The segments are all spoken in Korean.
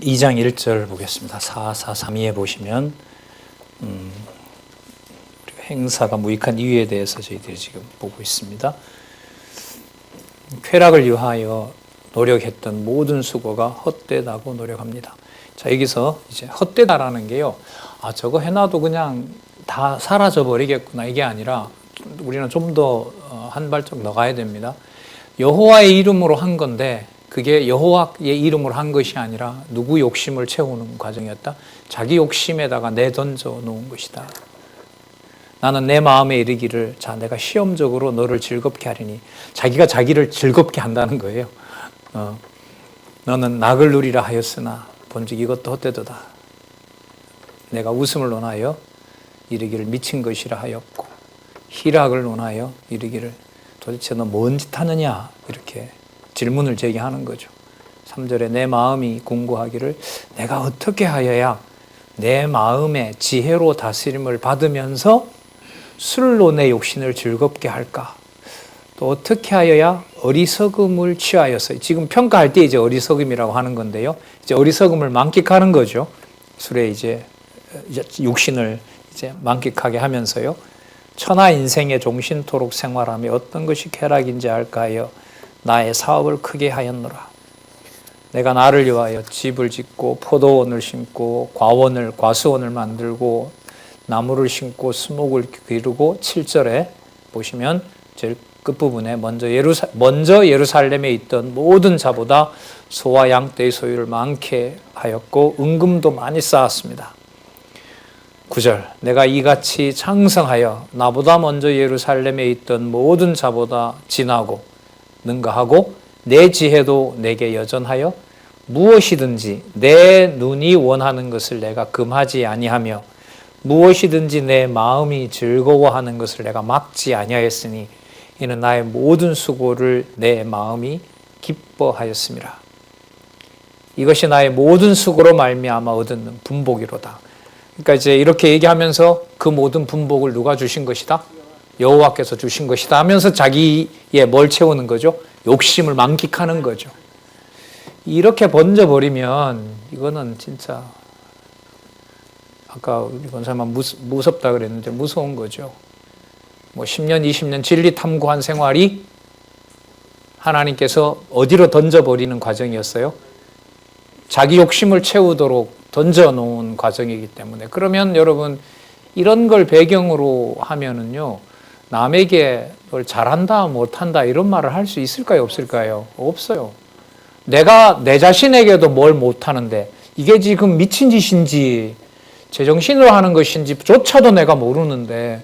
2장 1절 보겠습니다. 4432에 보시면 행사가 무익한 이유에 대해서 저희들이 지금 보고 있습니다. 쾌락을 위하여 노력했던 모든 수고가 헛되다고 노력합니다. 자, 여기서 이제 헛되다라는 게요. 아, 저거 해놔도 그냥 다 사라져 버리겠구나. 이게 아니라 우리는 좀 더 한 발짝 더 가야 됩니다. 여호와의 이름으로 한 건데 그게 여호와의 이름으로 한 것이 아니라 누구 욕심을 채우는 과정이었다. 자기 욕심에다가 내던져 놓은 것이다. 나는 내 마음에 이르기를 자 내가 시험적으로 너를 즐겁게 하리니 자기가 자기를 즐겁게 한다는 거예요. 너는 낙을 누리라 하였으나 본즉 이것도 헛되도다. 내가 웃음을 논하여 이르기를 미친 것이라 하였고 희락을 논하여 이르기를 도대체 너 뭔 짓 하느냐 이렇게 질문을 제기하는 거죠. 3절에 내 마음이 궁구하기를 내가 어떻게 하여야 내 마음의 지혜로 다스림을 받으면서 술로 내 욕심을 즐겁게 할까? 또 어떻게 하여야 어리석음을 취하여서 지금 평가할 때 이제 어리석음이라고 하는 건데요. 이제 어리석음을 만끽하는 거죠. 술에 이제 육신을 이제 만끽하게 하면서요. 천하 인생의 종신토록 생활하며 어떤 것이 쾌락인지 알까 하여 나의 사업을 크게 하였노라. 내가 나를 위하여 집을 짓고 포도원을 심고 과수원을 만들고 나무를 심고 수목을 기르고 7절에 보시면 제일 끝부분에 먼저 예루살렘에 있던 모든 자보다 소와 양떼의 소유를 많게 하였고 은금도 많이 쌓았습니다. 9절 내가 이같이 창성하여 나보다 먼저 예루살렘에 있던 모든 자보다 진하고 능가하고 내 지혜도 내게 여전하여 무엇이든지 내 눈이 원하는 것을 내가 금하지 아니하며 무엇이든지 내 마음이 즐거워하는 것을 내가 막지 아니하였으니 이는 나의 모든 수고를 내 마음이 기뻐하였음이라. 이것이 나의 모든 수고로 말미암아 얻은 분복이로다. 그러니까 이제 이렇게 얘기하면서 그 모든 분복을 누가 주신 것이다? 여호와께서 주신 것이다 하면서 자기의 뭘 채우는 거죠? 욕심을 만끽하는 거죠. 이렇게 번져버리면 이거는 진짜 아까 우리 권사님 무섭다 그랬는데 무서운 거죠. 뭐 10년, 20년 진리 탐구한 생활이 하나님께서 어디로 던져버리는 과정이었어요? 자기 욕심을 채우도록 던져놓은 과정이기 때문에 그러면 여러분 이런 걸 배경으로 하면은요 남에게 뭘 잘한다 못한다 이런 말을 할 수 있을까요 없을까요? 없어요. 내가 내 자신에게도 뭘 못하는데 이게 지금 미친 짓인지 제정신으로 하는 것인지 조차도 내가 모르는데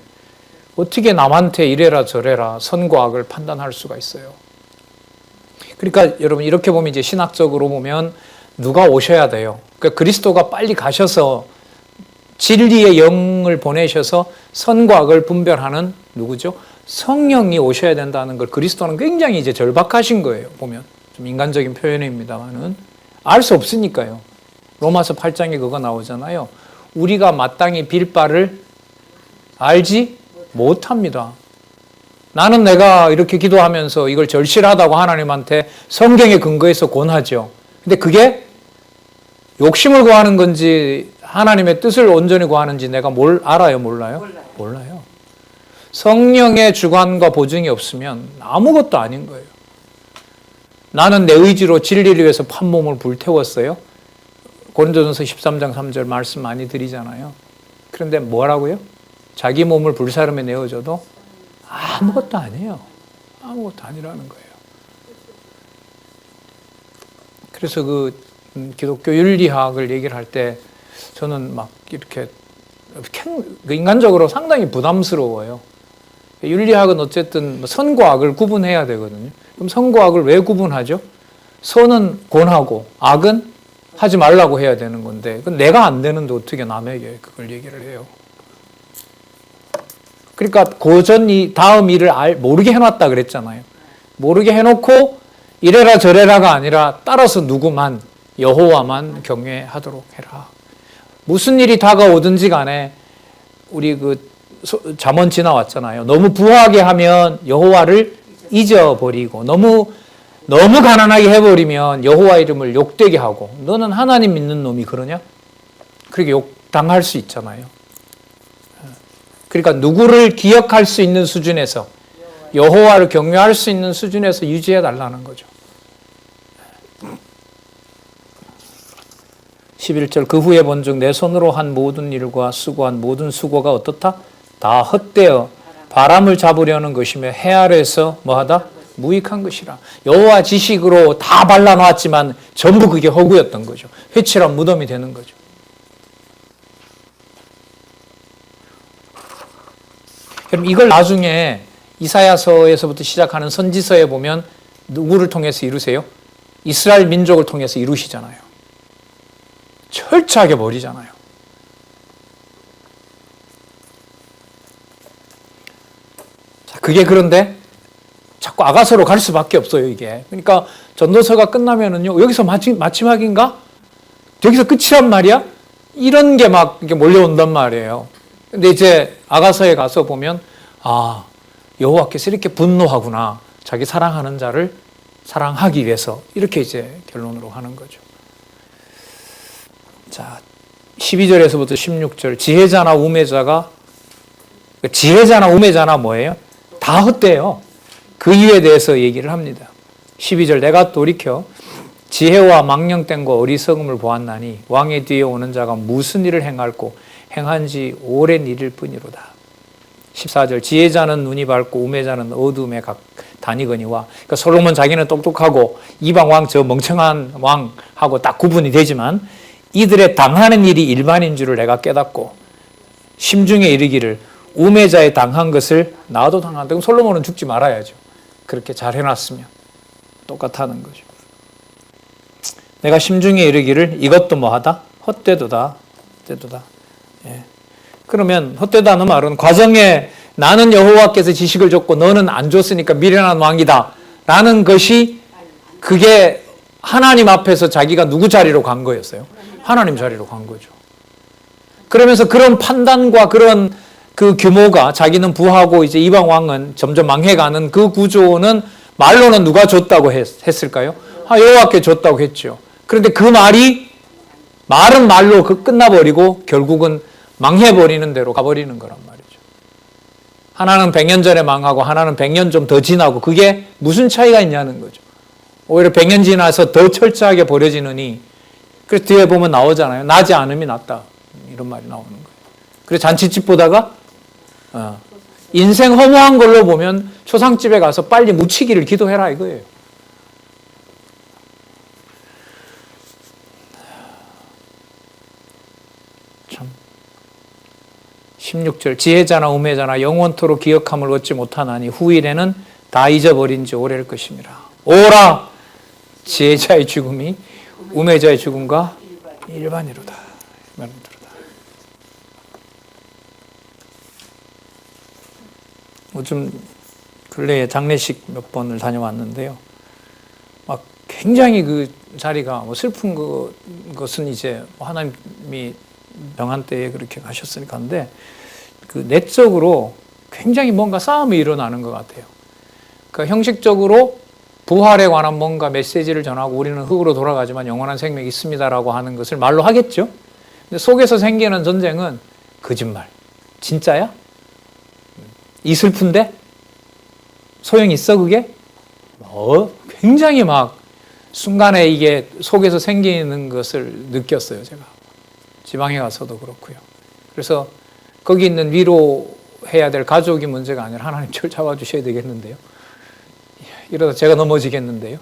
어떻게 남한테 이래라 저래라 선과 악을 판단할 수가 있어요. 그러니까 여러분 이렇게 보면 이제 신학적으로 보면 누가 오셔야 돼요. 그러니까 그리스도가 빨리 가셔서 진리의 영을 보내셔서 선과 악을 분별하는 누구죠? 성령이 오셔야 된다는 걸 그리스도는 굉장히 이제 절박하신 거예요. 보면 좀 인간적인 표현입니다만은 알 수 없으니까요. 로마서 8장에 그거 나오잖아요. 우리가 마땅히 빌 바를 알지 못합니다. 나는 내가 이렇게 기도하면서 이걸 절실하다고 하나님한테 성경에 근거해서 권하죠. 근데 그게 욕심을 구하는 건지 하나님의 뜻을 온전히 구하는지 내가 뭘 알아요? 몰라요? 몰라요. 성령의 주관과 보증이 없으면 아무것도 아닌 거예요. 나는 내 의지로 진리를 위해서 판몸을 불태웠어요. 고린도전서 13장 3절 말씀 많이 드리잖아요. 그런데 뭐라고요? 자기 몸을 불사름에 내어줘도 아무것도 아니에요. 아무것도 아니라는 거예요. 그래서 그 기독교 윤리학을 얘기를 할 때 저는 막 이렇게 인간적으로 상당히 부담스러워요. 윤리학은 어쨌든 선과 악을 구분해야 되거든요. 그럼 선과 악을 왜 구분하죠? 선은 권하고 악은 하지 말라고 해야 되는 건데 내가 안 되는데 어떻게 남에게 그걸 얘기를 해요? 그러니까 고전이 다음 일을 모르게 해놨다 그랬잖아요. 모르게 해놓고 이래라 저래라가 아니라 따라서 누구만 여호와만 경외하도록 해라. 무슨 일이 다가오든지 간에 우리 그 잠언 지나왔잖아요. 너무 부하게 하면 여호와를 잊어버리고 너무 너무 가난하게 해버리면 여호와 이름을 욕되게 하고 너는 하나님 믿는 놈이 그러냐? 그렇게 욕당할 수 있잖아요. 그러니까 누구를 기억할 수 있는 수준에서 여호와를 경외할 수 있는 수준에서 유지해 달라는 거죠. 11절 그 후에 본즉 내 손으로 한 모든 일과 수고한 모든 수고가 어떻다? 다 헛되어 바람을 잡으려는 것이며 해 아래에서 뭐하다? 무익한 것이라. 여호와 지식으로 다 발라놓았지만 전부 그게 허구였던 거죠. 회칠한 무덤이 되는 거죠. 그럼 이걸 나중에 이사야서에서부터 시작하는 선지서에 보면 누구를 통해서 이루세요? 이스라엘 민족을 통해서 이루시잖아요. 철저하게 버리잖아요. 자, 그게 그런데 자꾸 아가서로 갈 수밖에 없어요, 이게. 그러니까 전도서가 끝나면은요, 여기서 마지막인가? 여기서 끝이란 말이야? 이런 게 막 몰려온단 말이에요. 근데 이제 아가서에 가서 보면, 아, 여호와께서 이렇게 분노하구나. 자기 사랑하는 자를 사랑하기 위해서. 이렇게 이제 결론으로 하는 거죠. 자, 12절에서부터 16절. 지혜자나 우매자나 뭐예요? 다 헛되요. 그 이유에 대해서 얘기를 합니다. 12절 내가 돌이켜 지혜와 망령됨과 어리석음을 보았나니 왕의 뒤에 오는 자가 무슨 일을 행할꼬 행한 지 오랜 일일 뿐이로다. 14절 지혜자는 눈이 밝고 우매자는 어둠에 다니거니와. 그러니까 솔로몬 자기는 똑똑하고 이방 왕 저 멍청한 왕하고 딱 구분이 되지만 이들의 당하는 일이 일반인 줄을 내가 깨닫고 심중에 이르기를 우매자의 당한 것을 나도 당한다. 그럼 솔로몬은 죽지 말아야죠. 그렇게 잘 해놨으면 똑같다는 거죠. 내가 심중에 이르기를 이것도 뭐하다? 헛되도다. 예. 그러면 헛되다는 말은 과정에 나는 여호와께서 지식을 줬고 너는 안 줬으니까 미련한 왕이다 라는 것이 그게 하나님 앞에서 자기가 누구 자리로 간 거였어요? 하나님 자리로 간 거죠. 그러면서 그런 판단과 그런 그 규모가 자기는 부하고 이제 이방 왕은 점점 망해가는 그 구조는 말로는 누가 줬다고 했을까요? 여호와께 줬다고 했죠. 그런데 그 말은 말로 끝나버리고 결국은 망해버리는 대로 가버리는 거란 말이죠. 하나는 100년 전에 망하고 하나는 100년 좀 더 지나고 그게 무슨 차이가 있냐는 거죠. 오히려 100년 지나서 더 철저하게 버려지느니 그래서 뒤에 보면 나오잖아요. 나지 않음이 낫다. 이런 말이 나오는 거예요. 그래서 잔치집 보다가 인생 허무한 걸로 보면 초상집에 가서 빨리 묻히기를 기도해라 이거예요. 참 16절 지혜자나 우매자나 영원토록 기억함을 얻지 못하나니 후일에는 다 잊어버린 지 오래일 것임이라. 오라 지혜자의 죽음이 우매자의 죽음과 일반이로다. 요즘 근래에 장례식 몇 번을 다녀왔는데요. 막 굉장히 그 자리가 뭐 슬픈 것은 이제 하나님이 명한 때에 그렇게 가셨으니까 한데 그 내적으로 굉장히 뭔가 싸움이 일어나는 것 같아요. 그러니까 형식적으로 부활에 관한 뭔가 메시지를 전하고 우리는 흙으로 돌아가지만 영원한 생명이 있습니다라고 하는 것을 말로 하겠죠. 근데 속에서 생기는 전쟁은 거짓말. 진짜야? 이 슬픈데? 소용이 있어 그게? 굉장히 막 순간에 이게 속에서 생기는 것을 느꼈어요 제가. 지방에 가서도 그렇고요. 그래서 거기 있는 위로해야 될 가족이 문제가 아니라 하나님 저를 잡아주셔야 되겠는데요. 이러다 제가 넘어지겠는데요.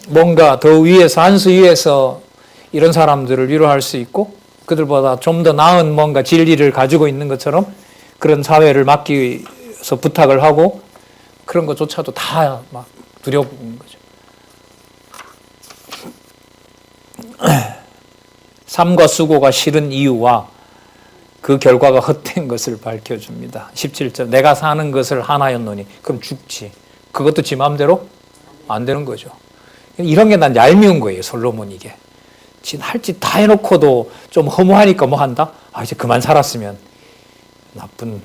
뭔가 더 위에서 한 수 위에서 이런 사람들을 위로할 수 있고 그들보다 좀 더 나은 뭔가 진리를 가지고 있는 것처럼 그런 사회를 맡기 위해서 부탁을 하고 그런 것조차도 다 막 두려운 거죠. 삶과 수고가 싫은 이유와 그 결과가 헛된 것을 밝혀줍니다. 17절 내가 사는 것을 하나였노니 그럼 죽지. 그것도 지 마음대로 안 되는 거죠. 이런 게 난 얄미운 거예요. 솔로몬 이게. 지 할 짓 다 해놓고도 좀 허무하니까 뭐 한다? 이제 그만 살았으면 나쁜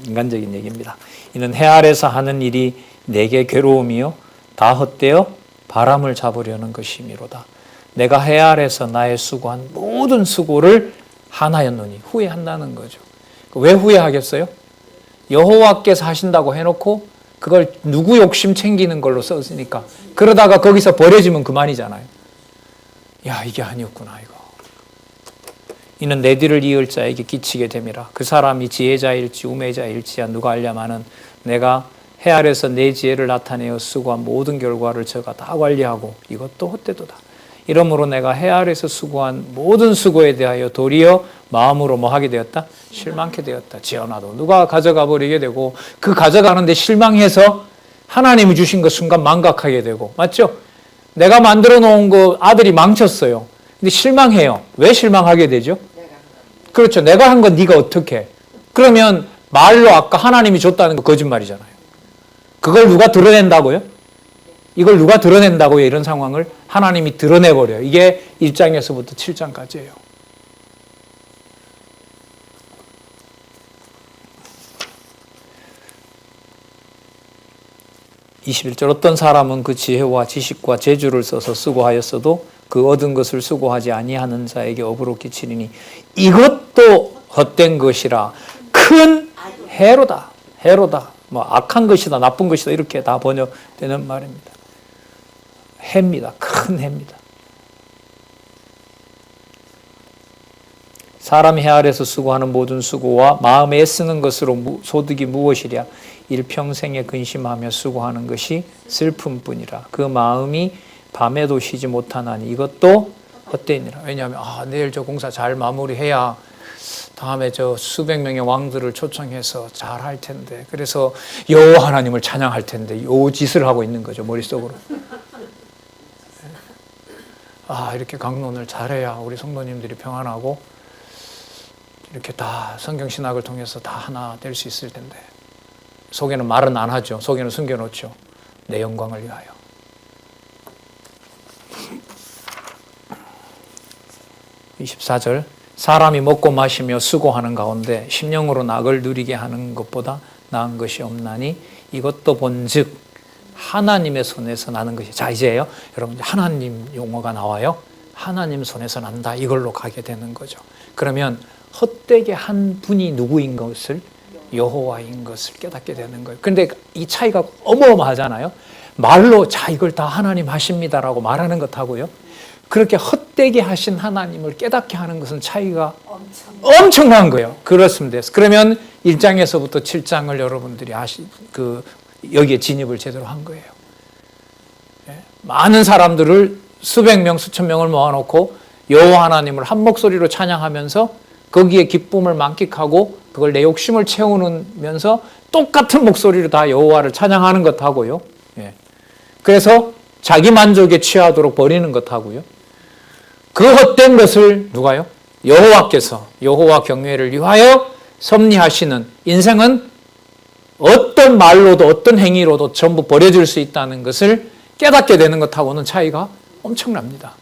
인간적인 얘기입니다. 이는 해 아래서 하는 일이 내게 괴로움이요 다 헛되어 바람을 잡으려는 것이미로다. 내가 해 아래서 나의 수고한 모든 수고를 하나였노니 후회한다는 거죠. 왜 후회하겠어요? 여호와께서 하신다고 해놓고 그걸 누구 욕심 챙기는 걸로 썼으니까 그러다가 거기서 버려지면 그만이잖아요. 야, 이게 아니었구나 이거. 이는 내 뒤를 이을 자에게 끼치게 됨이라. 그 사람이 지혜자일지 우매자일지야 누가 알려마는 내가 해 아래서 내 지혜를 나타내어 수고한 모든 결과를 저가 다 관리하고 이것도 헛되도다. 이러므로 내가 해 아래서 수고한 모든 수고에 대하여 도리어 마음으로 뭐 하게 되었다? 실망케 되었다. 지어놔도 누가 가져가 버리게 되고 그 가져가는데 실망해서 하나님이 주신 것 순간 망각하게 되고 맞죠? 내가 만들어 놓은 거 아들이 망쳤어요. 근데 실망해요. 왜 실망하게 되죠? 그렇죠. 내가 한 건 네가 어떻게 해? 그러면 말로 아까 하나님이 줬다는 거 거짓말이잖아요. 그걸 누가 드러낸다고요? 이걸 누가 드러낸다고요? 이런 상황을 하나님이 드러내버려요. 이게 1장에서부터 7장까지예요. (21절) 어떤 사람은 그 지혜와 지식과 재주를 써서 수고하였어도 그 얻은 것을 수고하지 아니하는 자에게 업으로 끼치리니 이것도 헛된 것이라 큰 해로다. 해로다. 뭐 악한 것이다, 나쁜 것이다 이렇게 다 번역되는 말입니다. 해입니다. 큰 해입니다. 사람이 해 아래서 수고하는 모든 수고와 마음에 애쓰는 것으로 소득이 무엇이랴? 일평생에 근심하며 수고하는 것이 슬픔뿐이라. 그 마음이 밤에도 쉬지 못하나니 이것도 헛되니라. 왜냐하면 내일 저 공사 잘 마무리해야 다음에 저 수백 명의 왕들을 초청해서 잘 할 텐데 그래서 여호와 하나님을 찬양할 텐데 요 짓을 하고 있는 거죠. 머릿속으로. 이렇게 강론을 잘해야 우리 성도님들이 평안하고 이렇게 다 성경신학을 통해서 다 하나 될 수 있을 텐데 속에는 말은 안 하죠. 속에는 숨겨놓죠. 내 영광을 위하여. (24절) 사람이 먹고 마시며 수고하는 가운데 심령으로 낙을 누리게 하는 것보다 나은 것이 없나니 이것도 본즉 하나님의 손에서 나는 것이. 자, 이제요. 여러분 하나님 용어가 나와요. 하나님 손에서 난다. 이걸로 가게 되는 거죠. 그러면 헛되게 한 분이 누구인 것을 여호와인 것을 깨닫게 되는 거예요. 그런데 이 차이가 어마어마하잖아요. 말로 자 이걸 다 하나님 하십니다라고 말하는 것하고요. 그렇게 헛되게 하신 하나님을 깨닫게 하는 것은 차이가 엄청난 거예요. 그렇습니다. 그러면 1장에서부터 7장을 여러분들이 여기에 진입을 제대로 한 거예요. 많은 사람들을 수백 명, 수천 명을 모아놓고 여호와 하나님을 한 목소리로 찬양하면서 거기에 기쁨을 만끽하고 그걸 내 욕심을 채우면서 똑같은 목소리로 다 여호와를 찬양하는 것하고요. 그래서 자기 만족에 취하도록 버리는 것하고요. 그 헛된 것을 누가요? 여호와께서 여호와 경외를 위하여 섭리하시는 인생은 어떤 말로도 어떤 행위로도 전부 버려질 수 있다는 것을 깨닫게 되는 것하고는 차이가 엄청납니다.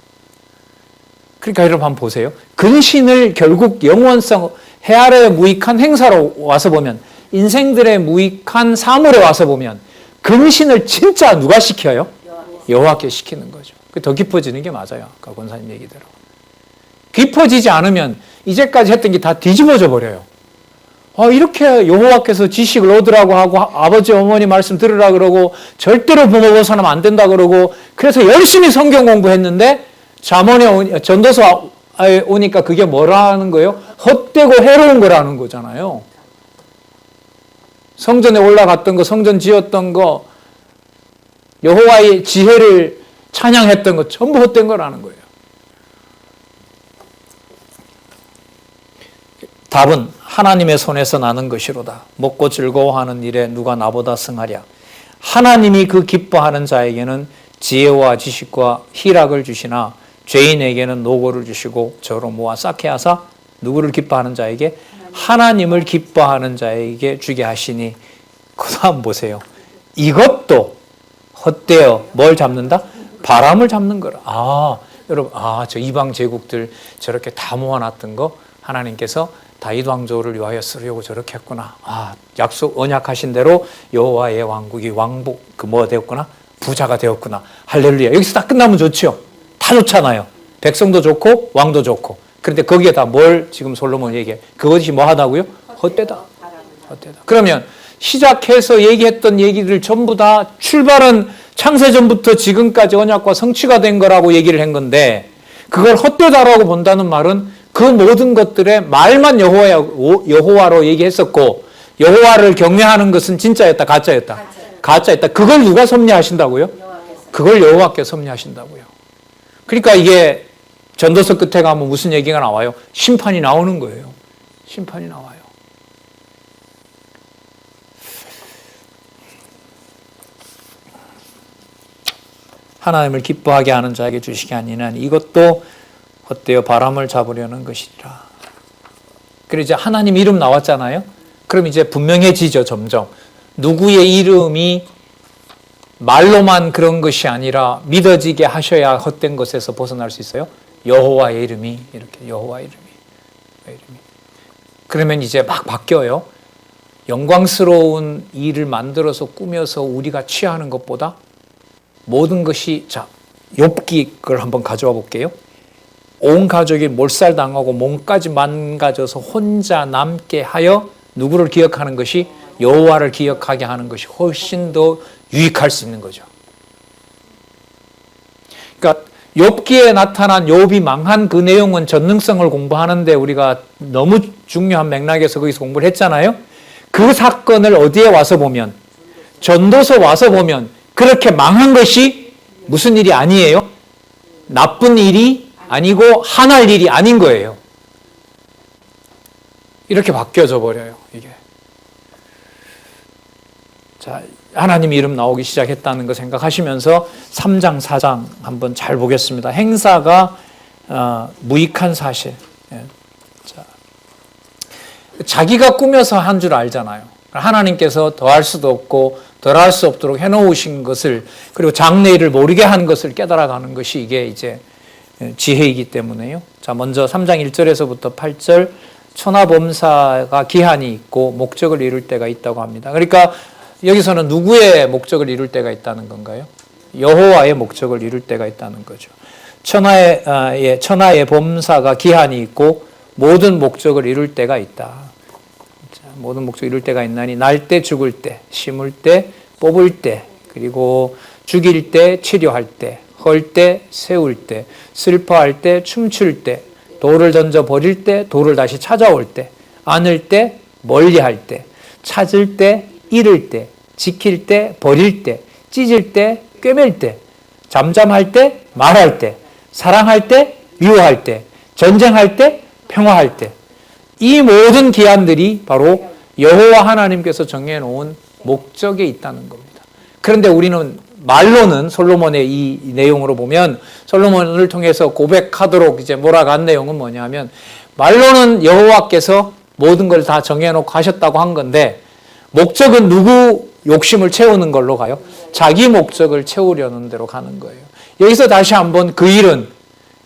그러니까 여러분 한번 보세요. 근신을 결국 영원성 해 아래 무익한 행사로 와서 보면 인생들의 무익한 사물에 와서 보면 근신을 진짜 누가 시켜요? 여호와께 시키는 거죠. 더 깊어지는 게 맞아요. 아까 권사님 얘기대로. 깊어지지 않으면 이제까지 했던 게 다 뒤집어져 버려요. 이렇게 여호와께서 지식을 얻으라고 하고 아버지 어머니 말씀 들으라 그러고 절대로 부모 벗어나면 안 된다 그러고 그래서 열심히 성경 공부했는데 잠언에 전도서에 오니까 그게 뭐라는 거예요? 헛되고 해로운 거라는 거잖아요. 성전에 올라갔던 거, 성전 지었던 거, 여호와의 지혜를 찬양했던 거 전부 헛된 거라는 거예요. 답은 하나님의 손에서 나는 것이로다. 먹고 즐거워하는 일에 누가 나보다 승하랴. 하나님이 그 기뻐하는 자에게는 지혜와 지식과 희락을 주시나 죄인에게는 노고를 주시고 저로 모아 쌓게 하사 누구를 기뻐하는 자에게? 하나님을 기뻐하는 자에게 주게 하시니. 그 다음 보세요. 이것도 헛되어 뭘 잡는다? 바람을 잡는 거라. 여러분, 저 이방 제국들 저렇게 다 모아놨던 거 하나님께서 다윗 왕조를 위하여 쓰려고 저렇게 했구나. 약속 언약하신 대로 여호와의 왕국이 왕복 뭐가 되었구나. 부자가 되었구나. 할렐루야. 여기서 딱 끝나면 좋죠. 다 좋잖아요. 백성도 좋고 왕도 좋고. 그런데 거기에다 뭘 지금 솔로몬 얘기해? 그것이 뭐 하다고요? 헛되다. 헛되다. 그러면 시작해서 얘기했던 얘기들 전부 다 출발은 창세전부터 지금까지 언약과 성취가 된 거라고 얘기를 한 건데 그걸 헛되다라고 본다는 말은 그 모든 것들의 말만 여호와로 얘기했었고 여호와를 경외하는 것은 진짜였다, 가짜였다? 가짜였다. 그걸 누가 섭리하신다고요? 그걸 여호와께 섭리하신다고요. 그러니까 이게 전도서 끝에 가면 무슨 얘기가 나와요? 심판이 나오는 거예요. 심판이 나와요. 하나님을 기뻐하게 하는 자에게 주시기 아니하니 이것도 헛되어 바람을 잡으려는 것이라. 그리고 이제 하나님 이름 나왔잖아요. 그럼 이제 분명해지죠. 점점. 누구의 이름이 말로만 그런 것이 아니라 믿어지게 하셔야 헛된 것에서 벗어날 수 있어요. 여호와의 이름이 이렇게 여호와의 이름이. 그러면 이제 막 바뀌어요. 영광스러운 일을 만들어서 꾸며서 우리가 취하는 것보다 모든 것이 자 욥기 걸 한번 가져와 볼게요. 온 가족이 몰살당하고 몸까지 망가져서 혼자 남게 하여 누구를 기억하는 것이 여호와를 기억하게 하는 것이 훨씬 더 유익할 수 있는 거죠. 그러니까 욥기에 나타난 욥이 망한 그 내용은 전능성을 공부하는데 우리가 너무 중요한 맥락에서 거기서 공부를 했잖아요. 그 사건을 어디에 와서 보면 전도서 와서 보면 그렇게 망한 것이 무슨 일이 아니에요. 나쁜 일이 아니고 한할 일이 아닌 거예요. 이렇게 바뀌어져 버려요, 이게. 자, 하나님 이름 나오기 시작했다는 거 생각하시면서 3장, 4장 한번 잘 보겠습니다. 행사가 무익한 사실. 자, 자기가 꾸며서 한 줄 알잖아요. 하나님께서 더할 수도 없고 덜할 수 없도록 해놓으신 것을 그리고 장래일을 모르게 한 것을 깨달아가는 것이 이게 이제 지혜이기 때문에요. 자, 먼저 3장 1절에서부터 8절 천하범사가 기한이 있고 목적을 이룰 때가 있다고 합니다. 그러니까 여기서는 누구의 목적을 이룰 때가 있다는 건가요? 여호와의 목적을 이룰 때가 있다는 거죠. 천하의 범사가 기한이 있고 모든 목적을 이룰 때가 있다. 자, 모든 목적을 이룰 때가 있나니 날 때 죽을 때, 심을 때, 뽑을 때, 그리고 죽일 때, 치료할 때, 헐 때, 세울 때, 슬퍼할 때, 춤출 때, 돌을 던져 버릴 때, 돌을 다시 찾아올 때, 안을 때, 멀리할 때, 찾을 때, 잃을 때, 지킬 때, 버릴 때, 찢을 때, 꿰맬 때, 잠잠할 때, 말할 때, 사랑할 때, 미워할 때, 전쟁할 때, 평화할 때, 이 모든 기한들이 바로 여호와 하나님께서 정해놓은 목적에 있다는 겁니다. 그런데 우리는 말로는 솔로몬의 이 내용으로 보면 솔로몬을 통해서 고백하도록 이제 몰아간 내용은 뭐냐면 말로는 여호와께서 모든 걸 다 정해놓고 하셨다고 한 건데 목적은 누구 욕심을 채우는 걸로 가요? 자기 목적을 채우려는 대로 가는 거예요. 여기서 다시 한번 그 일은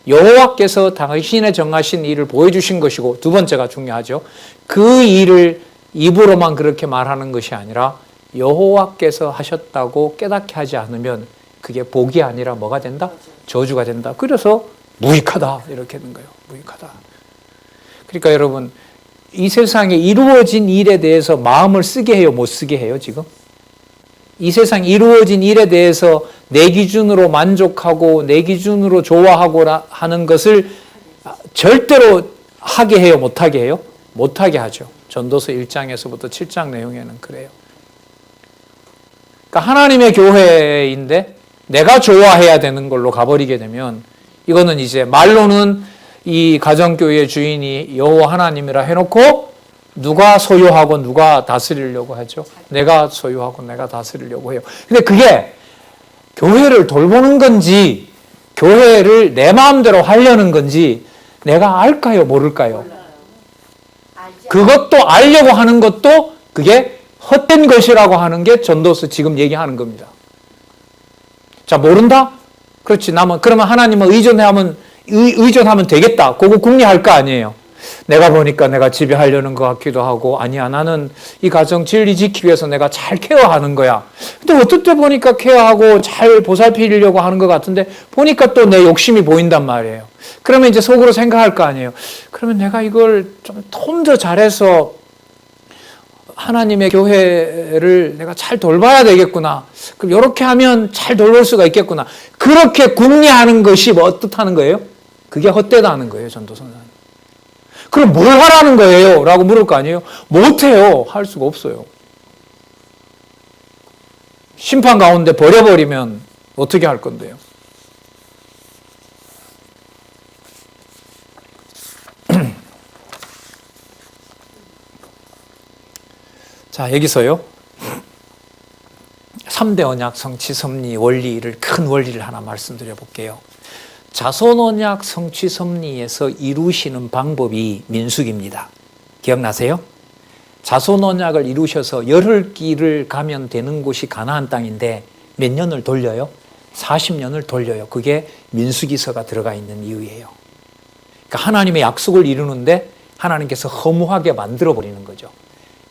여호와께서 당신의 정하신 일을 보여주신 것이고 두 번째가 중요하죠. 그 일을 입으로만 그렇게 말하는 것이 아니라 여호와께서 하셨다고 깨닫게 하지 않으면 그게 복이 아니라 뭐가 된다? 저주가 된다. 그래서 무익하다 이렇게 된 거예요. 무익하다. 그러니까 여러분 이 세상에 이루어진 일에 대해서 마음을 쓰게 해요? 못 쓰게 해요 지금? 이 세상 이루어진 일에 대해서 내 기준으로 만족하고 내 기준으로 좋아하고 하는 것을 절대로 하게 해요? 못하게 해요? 못하게 하죠. 전도서 1장에서부터 7장 내용에는 그래요. 그러니까 하나님의 교회인데 내가 좋아해야 되는 걸로 가버리게 되면 이거는 이제 말로는 이 가정교회의 주인이 여호와 하나님이라 해놓고 누가 소유하고 누가 다스리려고 하죠? 내가 소유하고 내가 다스리려고 해요. 근데 그게 교회를 돌보는 건지 교회를 내 마음대로 하려는 건지 내가 알까요? 모를까요? 그것도 알려고 하는 것도 그게 헛된 것이라고 하는 게 전도서 지금 얘기하는 겁니다. 자, 모른다? 그렇지. 그러면 하나님을 의존하면 되겠다. 그거 궁리할 거 아니에요. 내가 보니까 내가 지배하려는 것 같기도 하고, 아니야, 나는 이 가정 진리 지키기 위해서 내가 잘 케어하는 거야. 근데 어떨 때 보니까 케어하고 잘 보살피려고 하는 것 같은데 보니까 또 내 욕심이 보인단 말이에요. 그러면 이제 속으로 생각할 거 아니에요. 그러면 내가 이걸 좀 더 잘해서 하나님의 교회를 내가 잘 돌봐야 되겠구나. 그럼 이렇게 하면 잘 돌볼 수가 있겠구나. 그렇게 궁리하는 것이 뭐 어떻다는 거예요? 그게 헛되다는 거예요, 전도서는. 그럼 뭘 하라는 거예요? 라고 물을 거 아니에요? 못해요. 할 수가 없어요. 심판 가운데 버려버리면 어떻게 할 건데요? 자, 여기서요. 3대 언약 성취 섭리 원리를, 큰 원리를 하나 말씀드려 볼게요. 자손 언약 성취 섭리에서 이루시는 방법이 민수기입니다. 기억나세요? 자손 언약을 이루셔서 열흘길을 가면 되는 곳이 가나안 땅인데 몇 년을 돌려요? 40년을 돌려요. 그게 민수기서가 들어가 있는 이유예요. 그러니까 하나님의 약속을 이루는데 하나님께서 허무하게 만들어 버리는 거죠.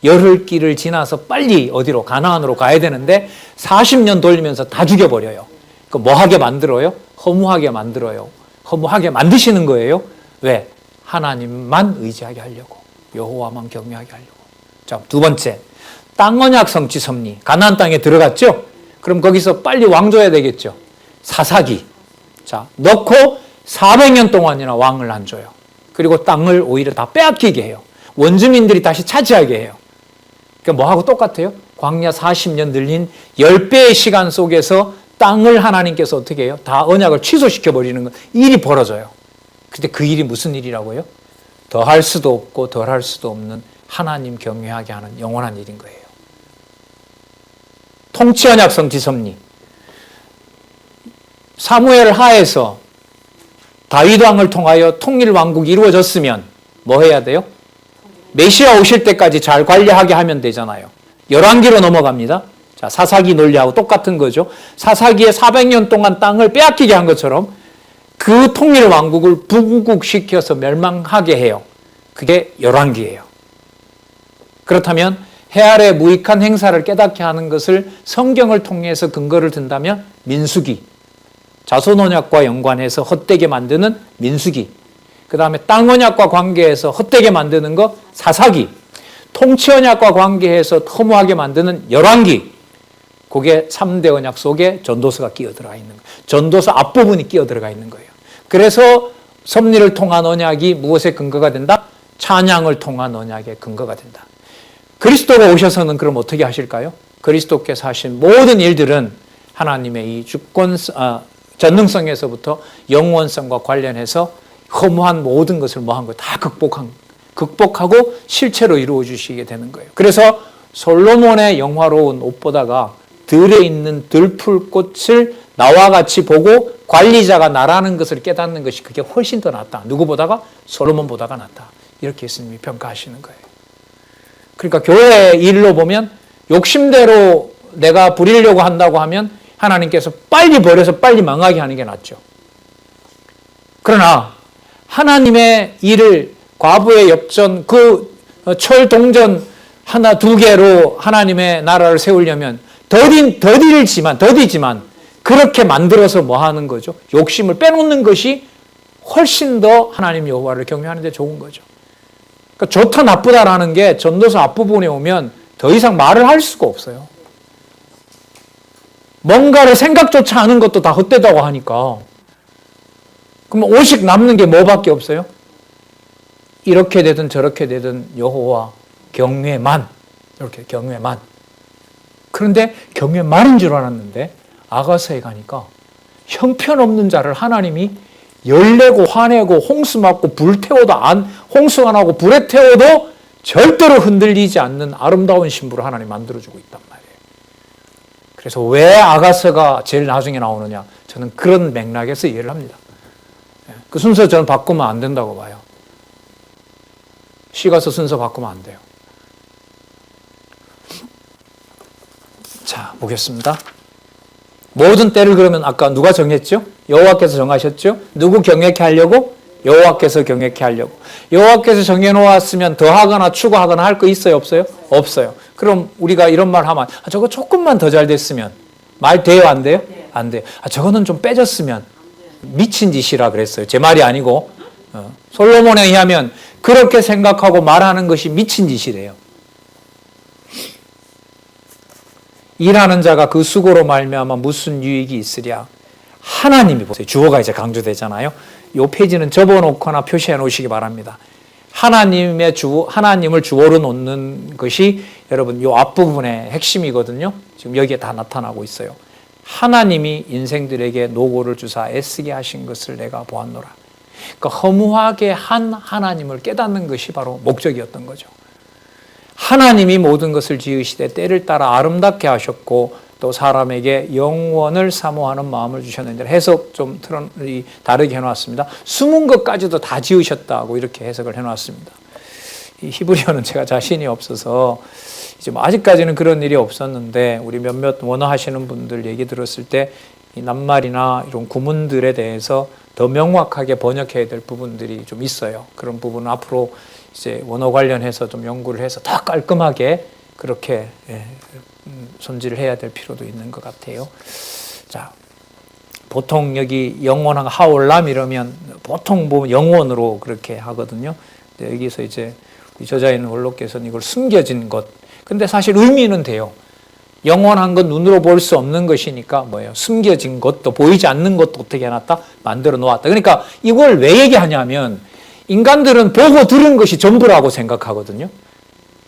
열흘길을 지나서 빨리 어디로? 가나안으로 가야 되는데 40년 돌리면서 다 죽여버려요. 그 뭐 하게 만들어요? 허무하게 만들어요. 허무하게 만드시는 거예요. 왜? 하나님만 의지하게 하려고. 여호와만 경외하게 하려고. 자, 두 번째. 땅 언약 성취 섭리. 가나안 땅에 들어갔죠? 그럼 거기서 빨리 왕 줘야 되겠죠. 사사기. 자, 넣고 400년 동안이나 왕을 안 줘요. 그리고 땅을 오히려 다 빼앗기게 해요. 원주민들이 다시 차지하게 해요. 그러니까 뭐하고 똑같아요? 광야 40년 늘린 10배의 시간 속에서 땅을 하나님께서 어떻게 해요? 다 언약을 취소시켜버리는 거, 일이 벌어져요. 근데 그 일이 무슨 일이라고요? 더 할 수도 없고 덜 할 수도 없는 하나님 경외하게 하는 영원한 일인 거예요. 통치 언약 성취 섭리. 사무엘 하에서 다윗 왕을 통하여 통일 왕국이 이루어졌으면 뭐 해야 돼요? 메시아 오실 때까지 잘 관리하게 하면 되잖아요. 열왕기로 넘어갑니다. 자, 사사기 논리하고 똑같은 거죠. 사사기에 400년 동안 땅을 빼앗기게 한 것처럼 그 통일 왕국을 분국시켜서 멸망하게 해요. 그게 열왕기예요. 그렇다면 해 아래 무익한 행사를 깨닫게 하는 것을 성경을 통해서 근거를 든다면 민수기, 자손 언약과 연관해서 헛되게 만드는 민수기, 그 다음에 땅 언약과 관계해서 헛되게 만드는 거 사사기, 통치 언약과 관계해서 허무하게 만드는 열왕기, 그게 3대 언약 속에 전도서가 끼어들어가 있는 거예요. 전도서 앞부분이 끼어들어가 있는 거예요. 그래서 섭리를 통한 언약이 무엇에 근거가 된다? 찬양을 통한 언약의 근거가 된다. 그리스도가 오셔서는 그럼 어떻게 하실까요? 그리스도께서 하신 모든 일들은 하나님의 이 주권, 전능성에서부터 영원성과 관련해서 허무한 모든 것을 뭐한 거예요? 다 극복하고 실체로 이루어 주시게 되는 거예요. 그래서 솔로몬의 영화로운 옷보다가 들에 있는 들풀꽃을 나와 같이 보고 관리자가 나라는 것을 깨닫는 것이 그게 훨씬 더 낫다. 누구보다가? 솔로몬보다가 낫다. 이렇게 예수님이 평가하시는 거예요. 그러니까 교회 일로 보면 욕심대로 내가 부리려고 한다고 하면 하나님께서 빨리 버려서 빨리 망하게 하는 게 낫죠. 그러나 하나님의 일을 과부의 엽전, 그 철동전 하나 두 개로 하나님의 나라를 세우려면 더디지만 그렇게 만들어서 뭐 하는 거죠? 욕심을 빼놓는 것이 훨씬 더 하나님 여호와를 경외하는 데 좋은 거죠. 그러니까 좋다 나쁘다라는 게 전도서 앞부분에 오면 더 이상 말을 할 수가 없어요. 뭔가를 생각조차 하는 것도 다 헛되다고 하니까. 그럼 오직 남는 게 뭐밖에 없어요? 이렇게 되든 저렇게 되든 여호와 경외만. 이렇게 경외만. 그런데 경외만인 줄 알았는데 아가서에 가니까 형편없는 자를 하나님이 열내고 화내고 홍수 맞고 불 태워도 홍수 안 하고 불에 태워도 절대로 흔들리지 않는 아름다운 신부를 하나님 만들어주고 있단 말이에요. 그래서 왜 아가서가 제일 나중에 나오느냐? 저는 그런 맥락에서 이해를 합니다. 그 순서 저는 바꾸면 안 된다고 봐요. 시가서 순서 바꾸면 안 돼요. 자, 보겠습니다. 모든 때를 그러면 아까 누가 정했죠? 여호와께서 정하셨죠? 누구 경외케 하려고? 여호와께서 경외케 하려고. 여호와께서 정해놓았으면 더하거나 추가하거나 할 거 있어요? 없어요? 없어요. 그럼 우리가 이런 말 하면 저거 조금만 더 잘 됐으면 말 돼요? 안 돼요? 안 돼요. 저거는 좀 빼졌으면 미친 짓이라 그랬어요. 제 말이 아니고 솔로몬에 의하면 그렇게 생각하고 말하는 것이 미친 짓이래요. 일하는 자가 그 수고로 말미암아 무슨 유익이 있으랴. 하나님이 보세요. 주어가 이제 강조되잖아요. 이 페이지는 접어놓거나 표시해 놓으시기 바랍니다. 하나님을 주어로 놓는 것이 여러분 이 앞부분의 핵심이거든요. 지금 여기에 다 나타나고 있어요. 하나님이 인생들에게 노고를 주사 애쓰게 하신 것을 내가 보았노라. 그러니까 허무하게 한 하나님을 깨닫는 것이 바로 목적이었던 거죠. 하나님이 모든 것을 지으시되 때를 따라 아름답게 하셨고 또 사람에게 영원을 사모하는 마음을 주셨는데 해석 좀 다르게 해놨습니다. 숨은 것까지도 다 지으셨다고 이렇게 해석을 해놨습니다. 이 히브리어는 제가 자신이 없어서 이제 아직까지는 그런 일이 없었는데 우리 몇몇 원어하시는 분들 얘기 들었을 때 이 낱말이나 이런 구문들에 대해서 더 명확하게 번역해야 될 부분들이 좀 있어요. 그런 부분은 앞으로 이제 원어 관련해서 좀 연구를 해서 더 깔끔하게 그렇게 손질을 해야 될 필요도 있는 것 같아요. 자, 보통 여기 영원한 하올람 이러면 보통 보면 영원으로 그렇게 하거든요. 여기서 이제 저자인 원로께서는 이걸 숨겨진 것. 근데 사실 의미는 돼요. 영원한 건 눈으로 볼 수 없는 것이니까 뭐예요? 숨겨진 것도 보이지 않는 것도 어떻게 해놨다? 만들어 놓았다. 그러니까 이걸 왜 얘기하냐면 인간들은 보고 들은 것이 전부라고 생각하거든요.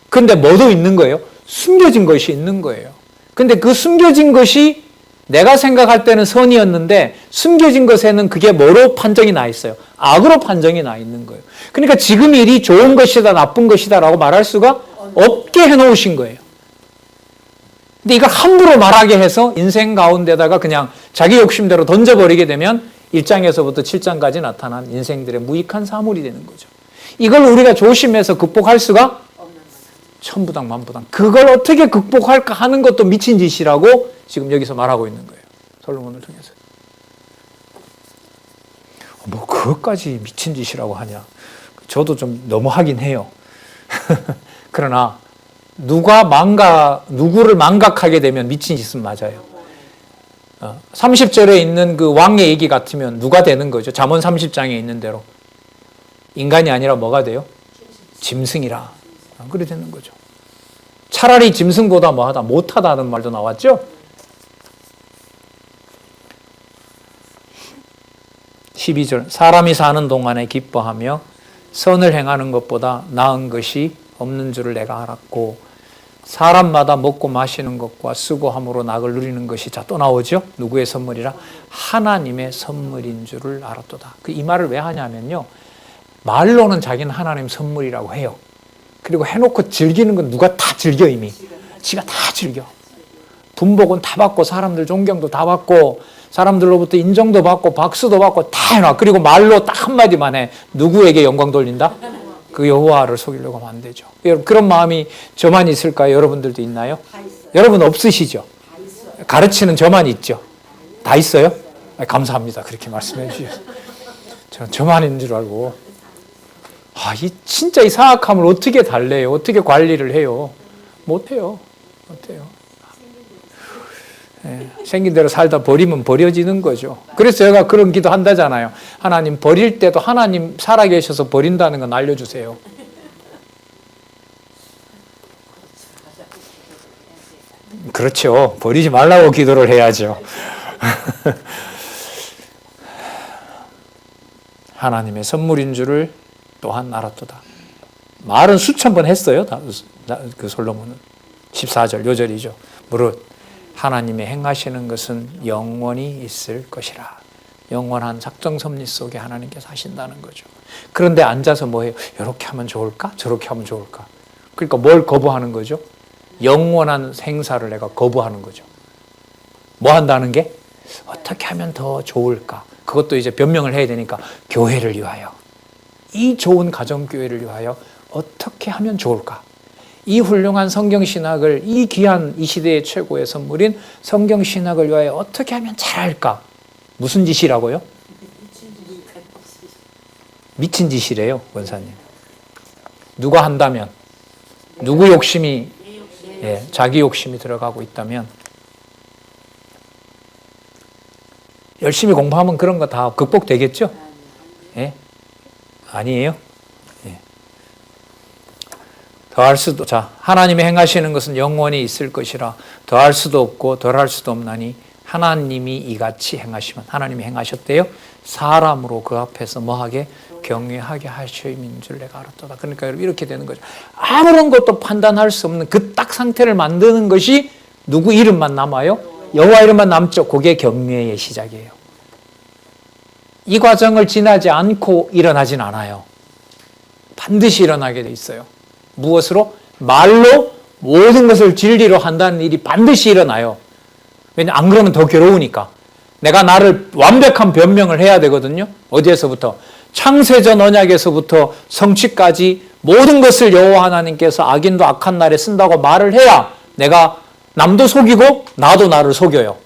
근데 뭐도 있는 거예요? 숨겨진 것이 있는 거예요. 근데 그 숨겨진 것이 내가 생각할 때는 선이었는데 숨겨진 것에는 그게 뭐로 판정이 나 있어요? 악으로 판정이 나 있는 거예요. 그러니까 지금 일이 좋은 것이다 나쁜 것이다 라고 말할 수가 없게 해놓으신 거예요. 근데 이걸 함부로 말하게 해서 인생 가운데다가 그냥 자기 욕심대로 던져버리게 되면 1장에서부터 7장까지 나타난 인생들의 무익한 사물이 되는 거죠. 이걸 우리가 조심해서 극복할 수가 천부당 만부당. 그걸 어떻게 극복할까 하는 것도 미친 짓이라고 지금 여기서 말하고 있는 거예요. 솔로몬을 통해서. 뭐 그것까지 미친 짓이라고 하냐. 저도 좀 너무하긴 해요. 그러나 누구를 망각하게 되면 미친 짓은 맞아요. 30절에 있는 그 왕의 얘기 같으면 누가 되는 거죠? 잠언 30장에 있는 대로. 인간이 아니라 뭐가 돼요? 짐승이라. 그래 되는 거죠. 차라리 짐승보다 뭐하다, 못하다는 말도 나왔죠? 12절. 사람이 사는 동안에 기뻐하며 선을 행하는 것보다 나은 것이 없는 줄을 내가 알았고 사람마다 먹고 마시는 것과 수고함으로 낙을 누리는 것이 자 또 나오죠. 누구의 선물이라? 하나님의 선물인 줄을 알았도다. 이 말을 왜 하냐면요. 말로는 자기는 하나님 선물이라고 해요. 그리고 해놓고 즐기는 건 누가 다 즐겨 이미. 지가 다 즐겨. 분복은 다 받고 사람들 존경도 다 받고 사람들로부터 인정도 받고 박수도 받고 다 해놔. 그리고 말로 딱 한마디만 해. 누구에게 영광 돌린다? 그 여호와를 속이려고 하면 안 되죠. 여러분 그런 마음이 저만 있을까요? 여러분들도 있나요? 여러분 없으시죠? 가르치는 저만 있죠? 다 있어요? 감사합니다. 그렇게 말씀해 주셔서. 저는 저만 있는 줄 알고 진짜 이 사악함을 어떻게 달래요? 어떻게 관리를 해요? 못해요. 생긴 대로 살다 버리면 버려지는 거죠. 그래서 제가 그런 기도 한다잖아요. 하나님 버릴 때도 하나님 살아계셔서 버린다는 건 알려주세요. 그렇죠. 버리지 말라고 기도를 해야죠. 하나님의 선물인 줄을 또한 알았도다. 말은 수천 번 했어요. 그 솔로몬은. 14절 요절이죠. 무릇 하나님의 행하시는 것은 영원히 있을 것이라. 영원한 작정 섭리 속에 하나님께서 하신다는 거죠. 그런데 앉아서 뭐해요? 이렇게 하면 좋을까? 저렇게 하면 좋을까? 그러니까 뭘 거부하는 거죠? 영원한 행사를 내가 거부하는 거죠. 뭐 한다는 게? 어떻게 하면 더 좋을까? 그것도 이제 변명을 해야 되니까 교회를 위하여, 이 좋은 가정교회를 위하여 어떻게 하면 좋을까? 이 훌륭한 성경신학을, 이 귀한 이 시대의 최고의 선물인 성경신학을 위하여 어떻게 하면 잘할까? 무슨 짓이라고요? 미친 짓이래요, 권사님. 누가 한다면, 누구 욕심이, 자기 욕심이 들어가고 있다면, 열심히 공부하면 그런 거 다 극복되겠죠? 예? 아니에요? 예. 더할 수도, 자, 하나님이 행하시는 것은 영원히 있을 것이라 더할 수도 없고 덜할 수도 없나니 하나님이 이같이 행하시면, 하나님이 행하셨대요. 사람으로 그 앞에서 뭐하게? 경외하게 하심인 줄 내가 알았도다. 그러니까 여러분 이렇게 되는 거죠. 아무런 것도 판단할 수 없는 그 딱 상태를 만드는 것이 누구 이름만 남아요? 여호와 이름만 남죠. 그게 경외의 시작이에요. 이 과정을 지나지 않고 일어나진 않아요. 반드시 일어나게 돼 있어요. 무엇으로? 말로 모든 것을 진리로 한다는 일이 반드시 일어나요. 왜냐하면 안 그러면 더 괴로우니까. 내가 나를 완벽한 변명을 해야 되거든요. 어디에서부터? 창세전 언약에서부터 성취까지 모든 것을 여호와 하나님께서 악인도 악한 날에 쓴다고 말을 해야 내가 남도 속이고 나도 나를 속여요.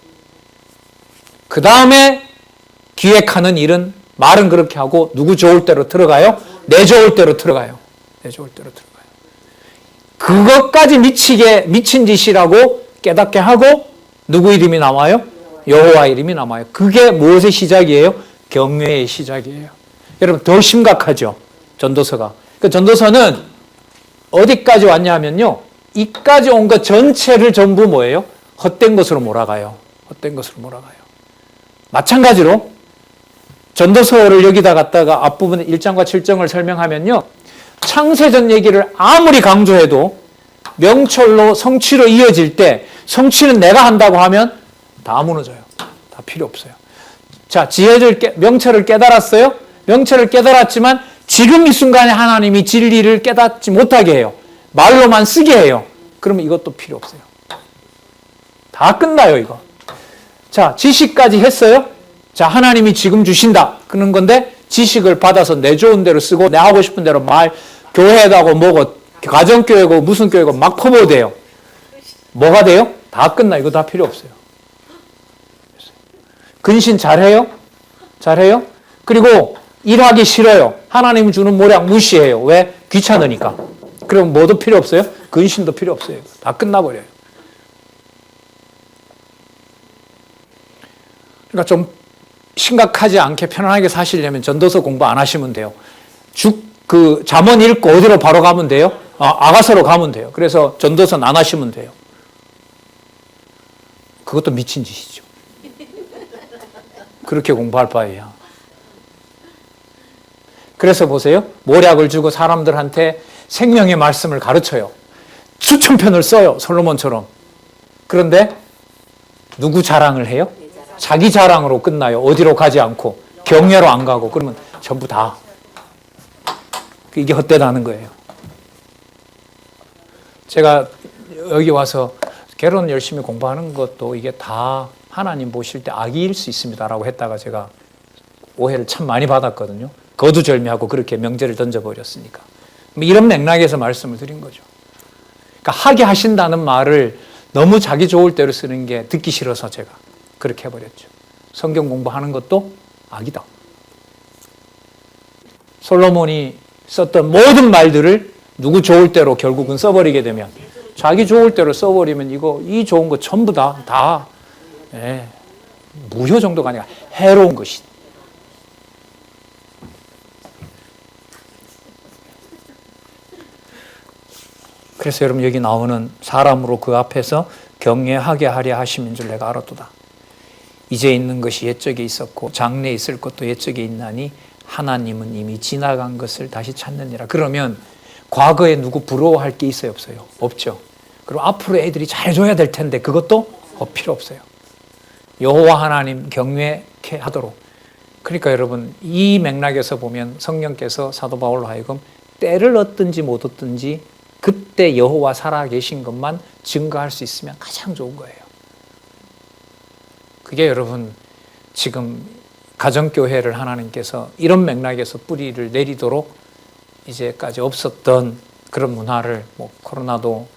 그 다음에 기획하는 일은 말은 그렇게 하고 누구 좋을 대로 들어가요? 내 좋을 대로 들어가요. 내 좋을 대로 들어가요. 그것까지 미친 짓이라고 깨닫게 하고 누구 이름이 남아요? 여호와 이름이 남아요. 그게 무엇의 시작이에요? 경외의 시작이에요. 여러분 더 심각하죠. 전도서가. 그 전도서는 어디까지 왔냐면요. 이까지 온 것 전체를 전부 뭐예요? 헛된 것으로 몰아가요. 헛된 것으로 몰아가요. 마찬가지로 전도서를 여기다 갖다가 앞부분에 1장과 7장을 설명하면요. 창세전 얘기를 아무리 강조해도 명철로 성취로 이어질 때 성취는 내가 한다고 하면 다 무너져요. 다 필요 없어요. 자, 명철을 깨달았어요? 명철을 깨달았지만 지금 이 순간에 하나님이 진리를 깨닫지 못하게 해요. 말로만 쓰게 해요. 그러면 이것도 필요 없어요. 다 끝나요, 이거. 자, 지식까지 했어요? 자, 하나님이 지금 주신다. 그런 건데, 지식을 받아서 내 좋은 대로 쓰고, 내 하고 싶은 대로 교회다고 뭐고, 가정교회고, 무슨 교회고 막 퍼부어도 돼요. 뭐가 돼요? 다 끝나. 이거 다 필요 없어요. 근신 잘해요? 잘해요? 그리고 일하기 싫어요. 하나님 주는 모략 무시해요. 왜? 귀찮으니까. 그럼 뭐도 필요 없어요? 근신도 필요 없어요. 다 끝나버려요. 그러니까 좀 심각하지 않게 편안하게 사시려면 전도서 공부 안 하시면 돼요. 잠언 읽고 어디로 바로 가면 돼요? 아가서로 가면 돼요. 그래서 전도서는 안 하시면 돼요. 그것도 미친 짓이죠. 그렇게 공부할 바에야. 그래서 보세요. 모략을 주고 사람들한테 생명의 말씀을 가르쳐요. 수천 편을 써요. 솔로몬처럼. 그런데 누구 자랑을 해요? 자기 자랑으로 끝나요. 어디로 가지 않고 경외로 안 가고. 그러면 전부 다 이게 헛되다는 거예요. 제가 여기 와서 결혼 열심히 공부하는 것도 이게 다 하나님 보실 때 악일 수 있습니다라고 했다가 제가 오해를 참 많이 받았거든요. 거두절미하고 그렇게 명제를 던져버렸으니까. 이런 맥락에서 말씀을 드린 거죠. 그러니까 하게 하신다는 말을 너무 자기 좋을 대로 쓰는 게 듣기 싫어서 제가 그렇게 해버렸죠. 성경 공부하는 것도 악이다. 솔로몬이 썼던 모든 말들을 누구 좋을 대로 결국은 써버리게 되면, 자기 좋을 대로 써버리면 이 좋은 거 전부 다 무효 정도가 아니라 해로운 것이다. 그래서 여러분 여기 나오는 사람으로 그 앞에서 경외하게 하려 하심인 줄 내가 알았도다. 이제 있는 것이 옛적에 있었고 장래에 있을 것도 옛적에 있나니 하나님은 이미 지나간 것을 다시 찾느니라. 그러면 과거에 누구 부러워할 게 있어요, 없어요? 없죠. 그리고 앞으로 애들이 잘해줘야 될 텐데 그것도 필요 없어요. 여호와 하나님 경외케 하도록. 그러니까 여러분 이 맥락에서 보면 성령께서 사도 바울로 하여금 때를 얻든지 못 얻든지 그때 여호와 살아계신 것만 증거할 수 있으면 가장 좋은 거예요. 그게 여러분 지금 가정교회를 하나님께서 이런 맥락에서 뿌리를 내리도록 이제까지 없었던 그런 문화를, 코로나도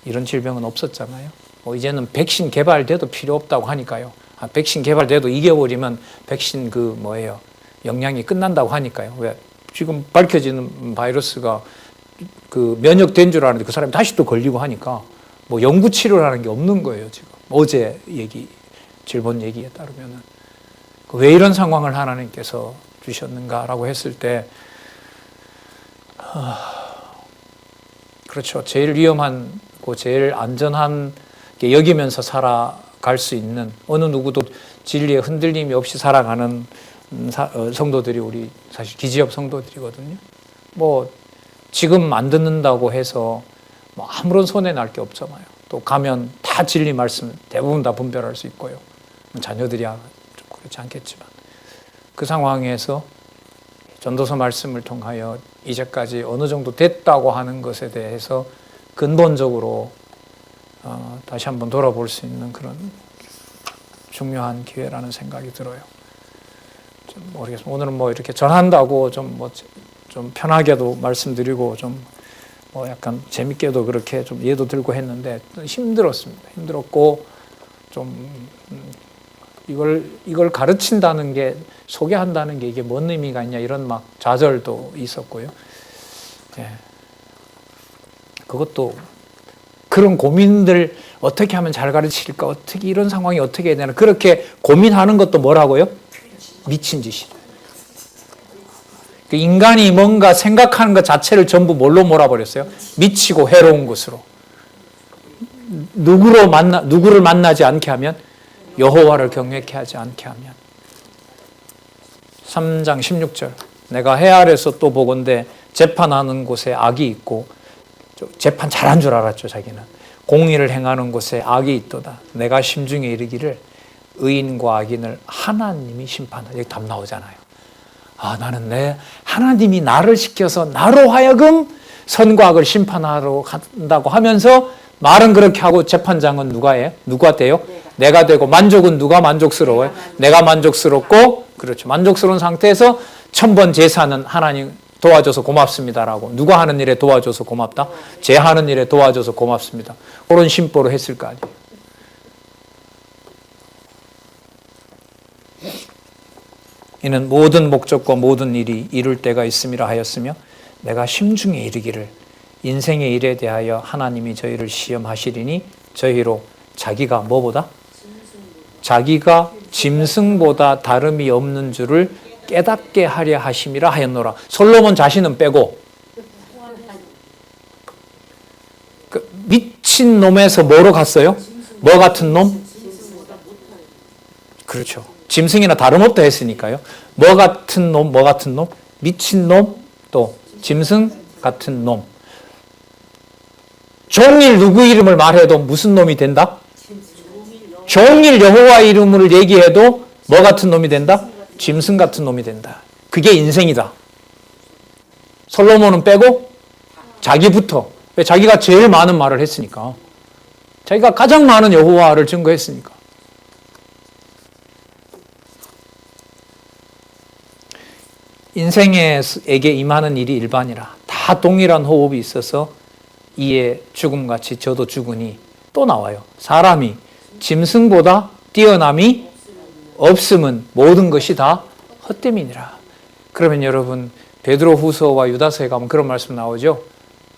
이런 질병은 없었잖아요. 이제는 백신 개발돼도 필요 없다고 하니까요. 백신 개발돼도 이겨버리면 백신 영향이 끝난다고 하니까요. 왜? 지금 밝혀지는 바이러스가 그 면역된 줄 아는데 그 사람이 다시 또 걸리고 하니까 뭐 연구 치료라는 게 없는 거예요, 지금. 어제 질본 얘기에 따르면은. 왜 이런 상황을 하나님께서 주셨는가라고 했을 때, 그렇죠. 제일 위험하고 제일 안전한 게 여기면서 살아갈 수 있는, 어느 누구도 진리에 흔들림이 없이 살아가는 성도들이 우리 사실 기지업 성도들이거든요. 뭐 지금 안 듣는다고 해서 뭐 아무런 손해 날 게 없잖아요. 또 가면 다 진리 말씀 대부분 다 분별할 수 있고요. 자녀들이야 좀 그렇지 않겠지만, 그 상황에서 전도서 말씀을 통하여 이제까지 어느 정도 됐다고 하는 것에 대해서 근본적으로 다시 한번 돌아볼 수 있는 그런 중요한 기회라는 생각이 들어요. 좀 모르겠습니다. 오늘은 뭐 이렇게 전한다고 좀 편하게도 말씀드리고 좀 뭐 약간 재밌게도 그렇게 좀 예도 들고 했는데 힘들었습니다. 힘들었고 좀 이걸 가르친다는 게, 소개한다는 게 이게 뭔 의미가 있냐 이런 막 좌절도 있었고요. 예. 그것도 그런 고민들 어떻게 하면 잘 가르칠까, 어떻게 이런 상황이 어떻게 해야 되나 그렇게 고민하는 것도 뭐라고요? 미친 짓이죠. 인간이 뭔가 생각하는 것 자체를 전부 뭘로 몰아버렸어요? 미치고 해로운 것으로. 누구를 만나지 않게 하면? 여호와를 경외케 하지 않게 하면. 3장 16절. 내가 해 아래서 또 보건대 재판하는 곳에 악이 있고, 재판 잘한 줄 알았죠, 자기는. 공의를 행하는 곳에 악이 있도다. 내가 심중에 이르기를 의인과 악인을 하나님이 심판하라. 여기 답 나오잖아요. 나는 하나님이 나를 시켜서 나로 하여금 선과 악을 심판하러 간다고 하면서 말은 그렇게 하고 재판장은 누가 해요? 누가 돼요? 내가 되고, 만족은 누가 만족스러워요? 내가 만족스럽고, 그렇죠. 만족스러운 상태에서 천번 제사는 하나님 도와줘서 고맙습니다라고. 누가 하는 일에 도와줘서 고맙다? 제 하는 일에 도와줘서 고맙습니다. 그런 심보로 했을 거 아니에요. 이는 모든 목적과 모든 일이 이룰 때가 있음이라 하였으며, 내가 심중에 이르기를 인생의 일에 대하여 하나님이 저희를 시험하시리니 저희로 자기가 뭐보다? 자기가 짐승보다 다름이 없는 줄을 깨닫게 하려 하심이라 하였노라. 솔로몬 자신은 빼고, 그 미친 놈에서 뭐로 갔어요? 뭐 같은 놈? 그렇죠. 짐승이나 다름없다 했으니까요. 뭐 같은 놈? 미친 놈, 또 짐승 같은 놈. 종일 누구 이름을 말해도 무슨 놈이 된다? 종일 여호와 이름을 얘기해도 뭐 같은 놈이 된다? 짐승 같은 놈이 된다. 그게 인생이다. 솔로몬은 빼고 자기부터. 왜? 자기가 제일 많은 말을 했으니까. 자기가 가장 많은 여호와를 증거했으니까. 인생에게 임하는 일이 일반이라. 다 동일한 호흡이 있어서 이에 죽음같이 저도 죽으니, 또 나와요. 사람이 짐승보다 뛰어남이 없음은 모든 것이 다 헛됨이니라. 그러면 여러분, 베드로후서와 유다서에 가면 그런 말씀 나오죠.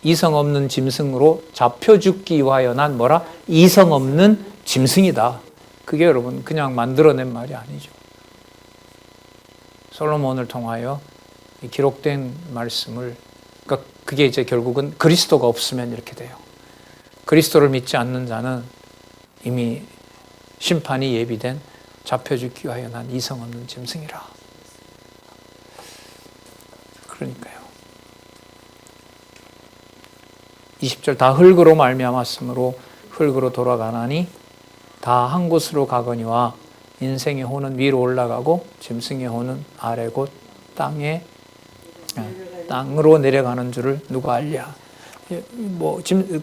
이성 없는 짐승으로 잡혀 죽기 위하여 난 뭐라? 이성 없는 짐승이다. 그게 여러분 그냥 만들어낸 말이 아니죠. 솔로몬을 통하여 기록된 말씀을, 그러니까 그게 이제 결국은 그리스도가 없으면 이렇게 돼요. 그리스도를 믿지 않는 자는 이미 심판이 예비된 잡혀 죽기 위하여 난 이성 없는 짐승이라. 그러니까요. 20절 다 흙으로 말미암았으므로 흙으로 돌아가나니 다 한 곳으로 가거니와 인생의 혼은 위로 올라가고 짐승의 혼은 아래 곧 땅으로 내려가는 줄을 누가 알랴.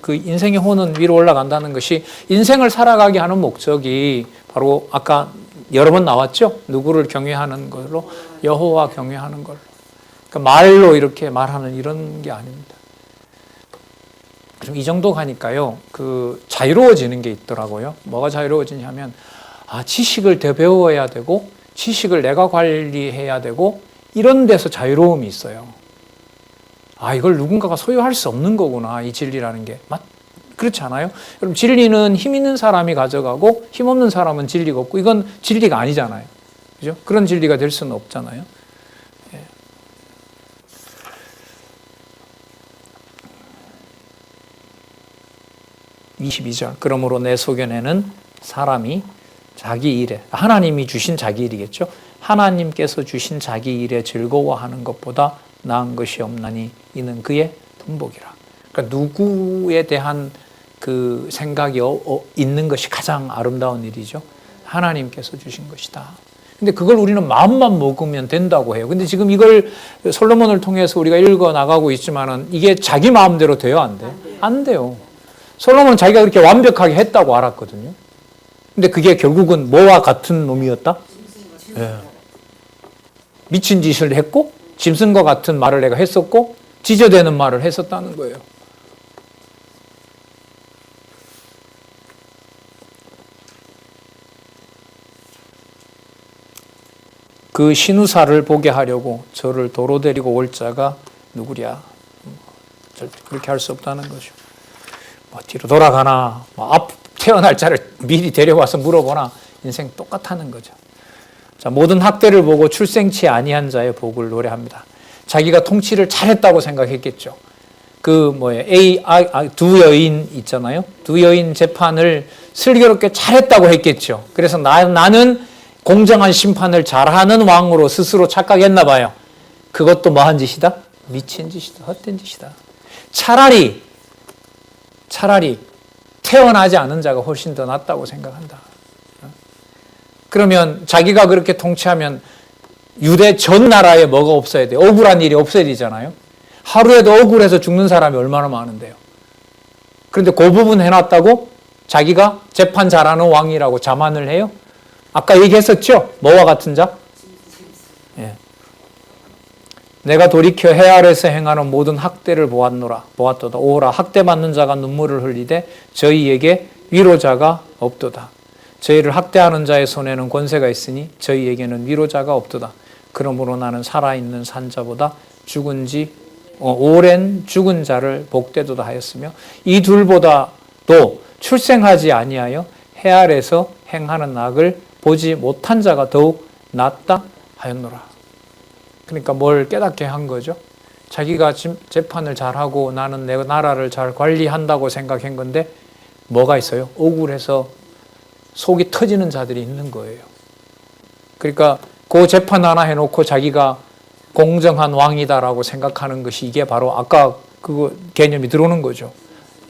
그 인생의 혼은 위로 올라간다는 것이, 인생을 살아가게 하는 목적이 바로 아까 여러 번 나왔죠. 누구를 경외하는 걸로? 여호와 경외하는 걸로. 그러니까 말로 이렇게 말하는 이런 게 아닙니다. 이 정도 가니까요, 자유로워지는 게 있더라고요. 뭐가 자유로워지냐면, 지식을 더 배워야 되고, 지식을 내가 관리해야 되고, 이런 데서 자유로움이 있어요. 이걸 누군가가 소유할 수 없는 거구나, 이 진리라는 게. 그렇지 않아요? 여러분, 진리는 힘 있는 사람이 가져가고 힘 없는 사람은 진리가 없고, 이건 진리가 아니잖아요. 그죠? 그런 진리가 될 수는 없잖아요. 22절. 그러므로 내 소견에는 사람이 자기 일에, 하나님이 주신 자기 일이겠죠. 하나님께서 주신 자기 일에 즐거워하는 것보다 나은 것이 없나니 이는 그의 분복이라. 그러니까 누구에 대한 그 생각이 있는 것이 가장 아름다운 일이죠. 하나님께서 주신 것이다. 근데 그걸 우리는 마음만 먹으면 된다고 해요. 근데 지금 이걸 솔로몬을 통해서 우리가 읽어 나가고 있지만은 이게 자기 마음대로 돼요, 안 돼요? 안 돼요. 솔로몬은 자기가 그렇게 완벽하게 했다고 알았거든요. 근데 그게 결국은 뭐와 같은 놈이었다? 예. 미친 짓을 했고, 짐승과 같은 말을 내가 했었고, 지저대는 말을 했었다는 거예요. 그 신우사를 보게 하려고 저를 도로 데리고 올 자가 누구랴? 절대 그렇게 할 수 없다는 거죠. 뒤로 돌아가나, 태어날 자를 미리 데려와서 물어보나, 인생 똑같다는 거죠. 자, 모든 학대를 보고 출생치 아니한 자의 복을 노래합니다. 자기가 통치를 잘했다고 생각했겠죠. 두 여인 있잖아요. 두 여인 재판을 슬기롭게 잘했다고 했겠죠. 그래서 나는 공정한 심판을 잘하는 왕으로 스스로 착각했나 봐요. 그것도 뭐한 짓이다? 미친 짓이다. 헛된 짓이다. 차라리 태어나지 않은 자가 훨씬 더 낫다고 생각한다. 그러면 자기가 그렇게 통치하면 유대 전 나라에 뭐가 없어야 돼요? 억울한 일이 없어야 되잖아요. 하루에도 억울해서 죽는 사람이 얼마나 많은데요. 그런데 그 부분 해놨다고 자기가 재판 잘하는 왕이라고 자만을 해요? 아까 얘기했었죠? 뭐와 같은 자? 예. 내가 돌이켜 해 아래에서 행하는 모든 학대를 보았도다. 오라, 학대받는 자가 눈물을 흘리되 저희에게 위로자가 없도다. 저희를 학대하는 자의 손에는 권세가 있으니 저희에게는 위로자가 없도다. 그러므로 나는 살아있는 산자보다 오랜 죽은 자를 복되도다 하였으며 이 둘보다도 출생하지 아니하여 해 아래에서 행하는 악을 보지 못한 자가 더욱 낫다 하였노라. 그러니까 뭘 깨닫게 한 거죠? 자기가 재판을 잘하고 나는 내 나라를 잘 관리한다고 생각한 건데 뭐가 있어요? 억울해서 속이 터지는 자들이 있는 거예요. 그러니까 그 재판 하나 해놓고 자기가 공정한 왕이다라고 생각하는 것이 이게 바로 아까 그거 개념이 들어오는 거죠.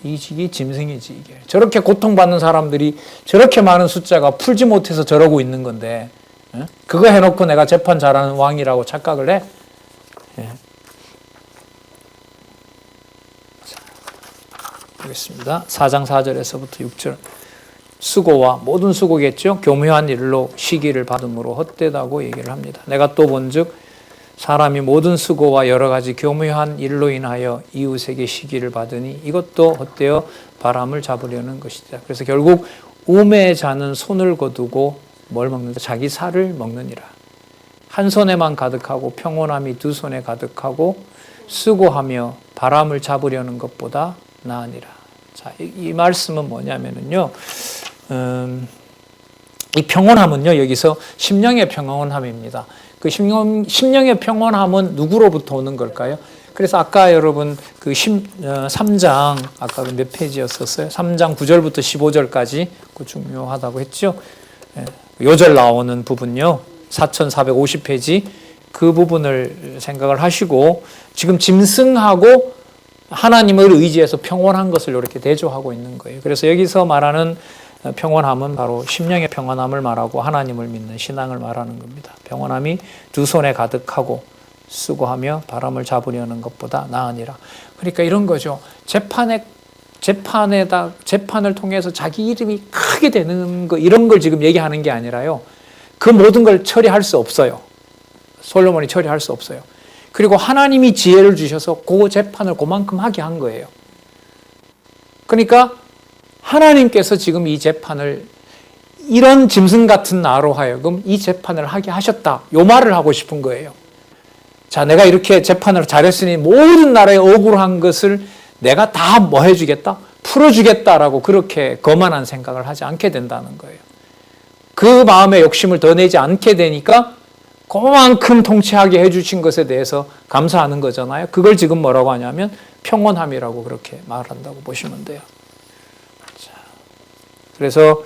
이게 짐승이지 이게. 저렇게 고통받는 사람들이 저렇게 많은 숫자가 풀지 못해서 저러고 있는 건데 그거 해놓고 내가 재판 잘하는 왕이라고 착각을 해? 보겠습니다. 4장 4절에서부터 6절. 수고와 모든 수고겠죠. 교묘한 일로 시기를 받음으로 헛되다고 얘기를 합니다. 내가 또 본즉 사람이 모든 수고와 여러 가지 교묘한 일로 인하여 이웃에게 시기를 받으니 이것도 헛되어 바람을 잡으려는 것이다. 그래서 결국 우매자는 손을 거두고 뭘 먹는다? 자기 살을 먹느니라. 한 손에만 가득하고 평온함이 두 손에 가득하고 수고하며 바람을 잡으려는 것보다 나으니라. 자, 이 말씀은 뭐냐면요. 이 평온함은요, 여기서 심령의 평온함입니다. 그 심령의 평온함은 누구로부터 오는 걸까요? 그래서 아까 여러분 3장, 아까 몇 페이지였었어요? 3장 9절부터 15절까지 그 중요하다고 했죠. 요절 나오는 부분요. 4450페이지 그 부분을 생각을 하시고 지금 짐승하고 하나님을 의지해서 평온한 것을 이렇게 대조하고 있는 거예요. 그래서 여기서 말하는 평온함은 바로 심령의 평온함을 말하고 하나님을 믿는 신앙을 말하는 겁니다. 평온함이 두 손에 가득하고 수고하며 바람을 잡으려는 것보다 나으니라. 그러니까 이런 거죠. 재판을 통해서 자기 이름이 크게 되는 거, 이런 걸 지금 얘기하는 게 아니라요. 그 모든 걸 처리할 수 없어요. 솔로몬이 처리할 수 없어요. 그리고 하나님이 지혜를 주셔서 그 재판을 그만큼 하게 한 거예요. 그러니까 하나님께서 지금 이 재판을 이런 짐승 같은 나로 하여금 이 재판을 하게 하셨다. 요 말을 하고 싶은 거예요. 자, 내가 이렇게 재판을 잘했으니 모든 나라에 억울한 것을 내가 다 뭐 해주겠다? 풀어주겠다라고 그렇게 거만한 생각을 하지 않게 된다는 거예요. 그 마음의 욕심을 더 내지 않게 되니까 그만큼 통치하게 해주신 것에 대해서 감사하는 거잖아요. 그걸 지금 뭐라고 하냐면 평온함이라고 그렇게 말한다고 보시면 돼요. 자, 그래서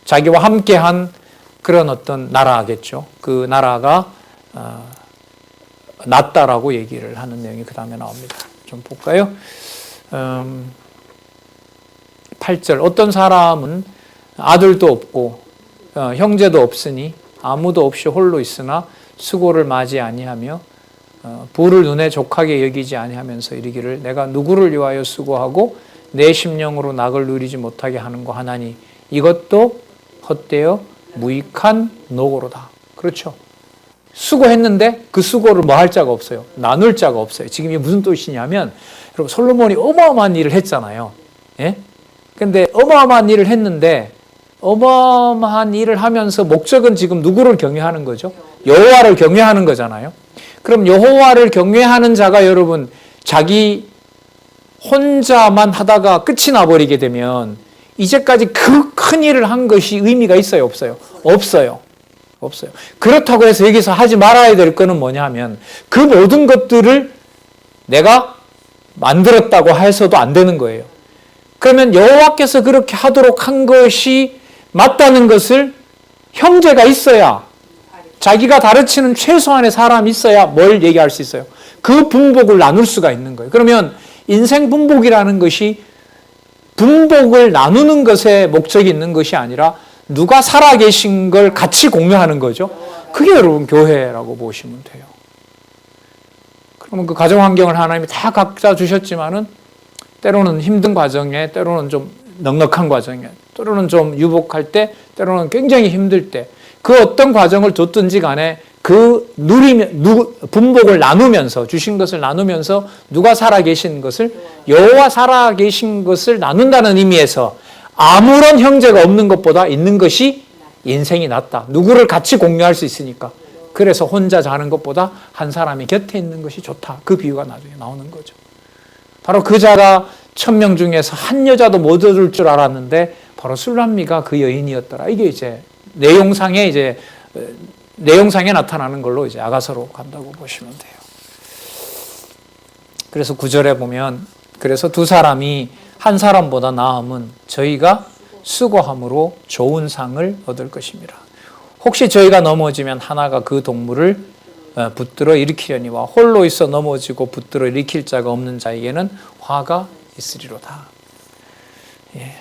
자기와 함께한 그런 어떤 나라겠죠. 그 나라가 낫다라고 얘기를 하는 내용이 그 다음에 나옵니다. 좀 볼까요? 8절 어떤 사람은 아들도 없고 형제도 없으니 아무도 없이 홀로 있으나 수고를 맞이 아니하며 부를 눈에 족하게 여기지 아니하면서 이르기를 내가 누구를 위하여 수고하고 내 심령으로 낙을 누리지 못하게 하는고 하나니 이것도 헛되어 무익한 노고로다. 그렇죠. 수고했는데 그 수고를 뭐 할 자가 없어요. 나눌 자가 없어요. 지금 이게 무슨 뜻이냐면 여러분 솔로몬이 어마어마한 일을 했잖아요. 예? 근데 어마어마한 일을 했는데 어마어마한 일을 하면서 목적은 지금 누구를 경외하는 거죠? 여호와를 경외하는 거잖아요. 그럼 여호와를 경외하는 자가 여러분 자기 혼자만 하다가 끝이 나버리게 되면 이제까지 그 큰 일을 한 것이 의미가 있어요? 없어요? 없어요. 없어요. 그렇다고 해서 여기서 하지 말아야 될 거는 뭐냐 하면 그 모든 것들을 내가 만들었다고 해서도 안 되는 거예요. 그러면 여호와께서 그렇게 하도록 한 것이 맞다는 것을 형제가 있어야 자기가 가르치는 최소한의 사람이 있어야 뭘 얘기할 수 있어요. 그 분복을 나눌 수가 있는 거예요. 그러면 인생 분복이라는 것이 분복을 나누는 것에 목적이 있는 것이 아니라 누가 살아계신 걸 같이 공유하는 거죠. 그게 여러분 교회라고 보시면 돼요. 그러면 그 가정 환경을 하나님이 다 각자 주셨지만은 때로는 힘든 과정에, 때로는 좀 넉넉한 과정에, 때로는 좀 유복할 때, 때로는 굉장히 힘들 때, 그 어떤 과정을 뒀든지 간에 그 분복을 나누면서, 주신 것을 나누면서 누가 살아계신 것을, 여호와 살아계신 것을 나눈다는 의미에서 아무런 형제가 없는 것보다 있는 것이 인생이 낫다. 누구를 같이 공유할 수 있으니까. 그래서 혼자 자는 것보다 한 사람이 곁에 있는 것이 좋다. 그 비유가 나중에 나오는 거죠. 바로 그 자가 1000명 중에서 한 여자도 못 얻을 줄 알았는데 바로 술람미가 그 여인이었더라. 이게 이제 내용상에 나타나는 걸로 이제 아가서로 간다고 보시면 돼요. 그래서 9절에 보면 그래서 두 사람이 한 사람보다 나음은 저희가 수고함으로 좋은 상을 얻을 것입니다. 혹시 저희가 넘어지면 하나가 그 동물을 붙들어 일으키려니와 홀로 있어 넘어지고 붙들어 일으킬 자가 없는 자에게는 화가 있으리로다. 예.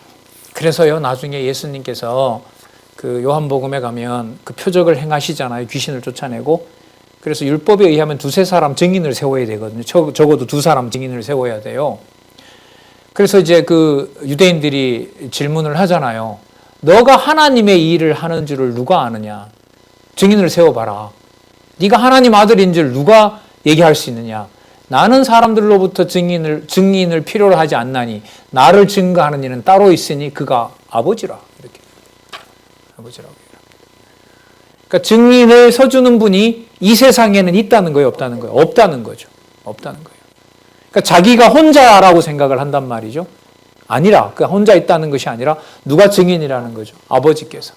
그래서요 나중에 예수님께서 그 요한복음에 가면 그 표적을 행하시잖아요. 귀신을 쫓아내고. 그래서 율법에 의하면 2-3사람 증인을 세워야 되거든요. 적어도 2사람 증인을 세워야 돼요. 그래서 이제 그 유대인들이 질문을 하잖아요. 너가 하나님의 일을 하는 줄을 누가 아느냐? 증인을 세워봐라. 네가 하나님 아들인 줄 누가 얘기할 수 있느냐? 나는 사람들로부터 증인을 필요로 하지 않나니 나를 증거하는 이는 따로 있으니 그가 아버지라. 이렇게 아버지라고 얘기합니다. 그러니까 증인을 서주는 분이 이 세상에는 있다는 거예요, 없다는 거예요? 없다는 거죠. 없다는 거예요. 그러니까 자기가 혼자라고 생각을 한단 말이죠. 아니라, 그러니까 혼자 있다는 것이 아니라 누가 증인이라는 거죠. 아버지께서.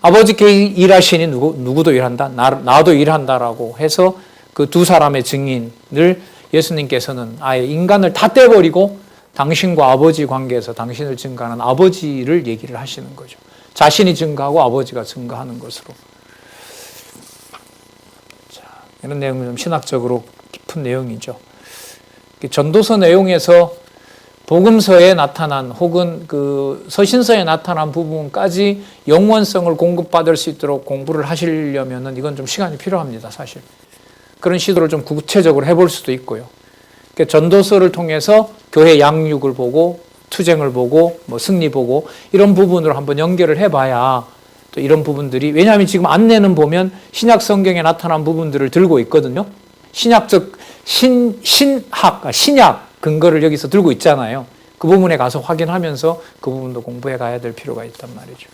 아버지께 일하시니 누구도 일한다. 나도 일한다라고 해서 그 2사람의 증인을 예수님께서는 아예 인간을 다 떼버리고 당신과 아버지 관계에서 당신을 증거하는 아버지를 얘기를 하시는 거죠. 자신이 증거하고 아버지가 증거하는 것으로. 자, 이런 내용은 좀 신학적으로 깊은 내용이죠. 전도서 내용에서 복음서에 나타난 혹은 그 서신서에 나타난 부분까지 영원성을 공급받을 수 있도록 공부를 하시려면은 이건 좀 시간이 필요합니다, 사실. 그런 시도를 좀 구체적으로 해볼 수도 있고요. 전도서를 통해서 교회 양육을 보고 투쟁을 보고 뭐 승리 보고 이런 부분으로 한번 연결을 해봐야 또 이런 부분들이 왜냐하면 지금 안내는 보면 신약 성경에 나타난 부분들을 들고 있거든요. 신약적 신약 근거를 여기서 들고 있잖아요. 그 부분에 가서 확인하면서 그 부분도 공부해 가야 될 필요가 있단 말이죠.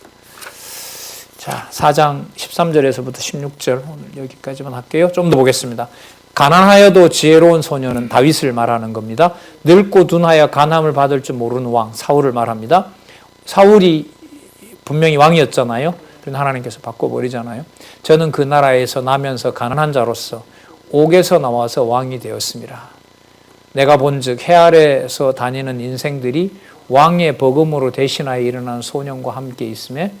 자, 4장 13절에서부터 16절 오늘 여기까지만 할게요. 좀 더 보겠습니다. 가난하여도 지혜로운 소년은 다윗을 말하는 겁니다. 늙고 둔하여 간함을 받을 줄 모르는 왕 사울을 말합니다. 사울이 분명히 왕이었잖아요. 그런데 하나님께서 바꿔버리잖아요. 저는 그 나라에서 나면서 가난한 자로서 옥에서 나와서 왕이 되었습니다. 내가 본즉 해 아래에서 다니는 인생들이 왕의 버금으로 대신하여 일어난 소년과 함께 있음에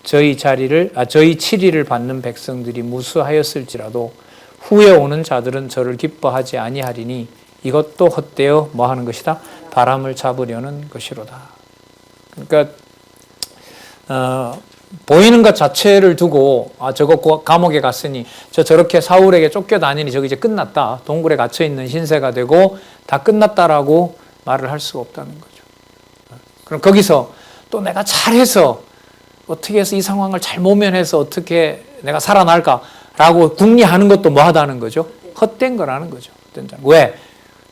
저희 치리를 받는 백성들이 무수하였을지라도 후에 오는 자들은 저를 기뻐하지 아니하리니 이것도 헛되어 뭐 하는 것이다? 바람을 잡으려는 것이로다. 그러니까 보이는 것 자체를 두고 저거 감옥에 갔으니 저렇게 사울에게 쫓겨다니니 저기 이제 끝났다. 동굴에 갇혀 있는 신세가 되고 다 끝났다라고 말을 할 수가 없다는 거죠. 그럼 거기서 또 내가 잘해서 어떻게 해서 이 상황을 잘 모면해서 어떻게 내가 살아날까라고 궁리하는 것도 뭐하다는 거죠? 헛된 거라는 거죠. 왜?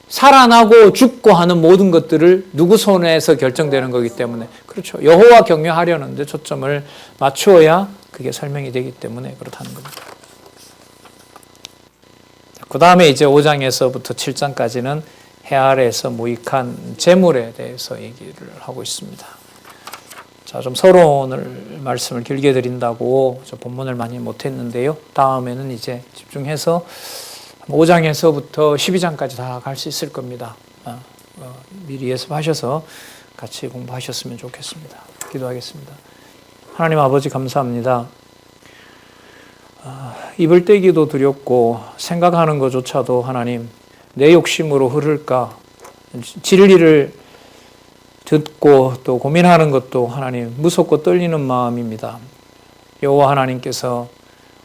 살아나고 죽고 하는 모든 것들을 누구 손에서 결정되는 거기 때문에 그렇죠. 여호와 경외하려는 데 초점을 맞추어야 그게 설명이 되기 때문에 그렇다는 겁니다. 그 다음에 이제 5장에서부터 7장까지는 해 아래에서 무익한 재물에 대해서 얘기를 하고 있습니다. 자, 좀 서론을 말씀을 길게 드린다고 본문을 많이 못했는데요. 다음에는 이제 집중해서 5장에서부터 12장까지 다 갈 수 있을 겁니다. 미리 예습하셔서 같이 공부하셨으면 좋겠습니다. 기도하겠습니다. 하나님 아버지 감사합니다. 입을 떼기도 두렵고 생각하는 것조차도 하나님 내 욕심으로 흐를까 진리를 듣고 또 고민하는 것도 하나님 무섭고 떨리는 마음입니다. 여호와 하나님께서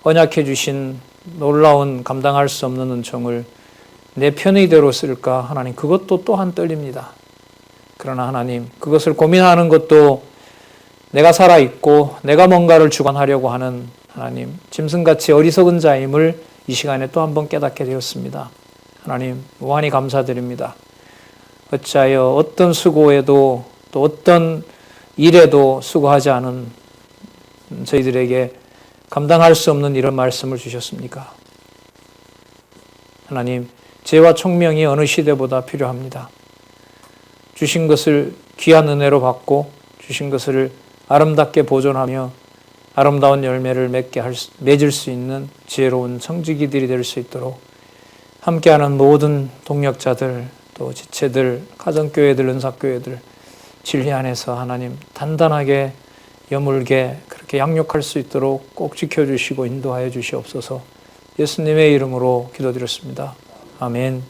언약해 주신 놀라운 감당할 수 없는 은총을 내 편의대로 쓸까 하나님 그것도 또한 떨립니다. 그러나 하나님 그것을 고민하는 것도 내가 살아있고 내가 뭔가를 주관하려고 하는 하나님 짐승같이 어리석은 자임을 이 시간에 또 한 번 깨닫게 되었습니다. 하나님 무한히 감사드립니다. 어찌하여 어떤 수고에도 또 어떤 일에도 수고하지 않은 저희들에게 감당할 수 없는 이런 말씀을 주셨습니까? 하나님, 지혜와 총명이 어느 시대보다 필요합니다. 주신 것을 귀한 은혜로 받고 주신 것을 아름답게 보존하며 아름다운 열매를 맺을 수 있는 지혜로운 청지기들이 될 수 있도록 함께하는 모든 동력자들, 또 지체들, 가정교회들, 은사교회들 진리 안에서 하나님 단단하게 여물게 그렇게 양육할 수 있도록 꼭 지켜주시고 인도하여 주시옵소서. 예수님의 이름으로 기도드렸습니다. 아멘.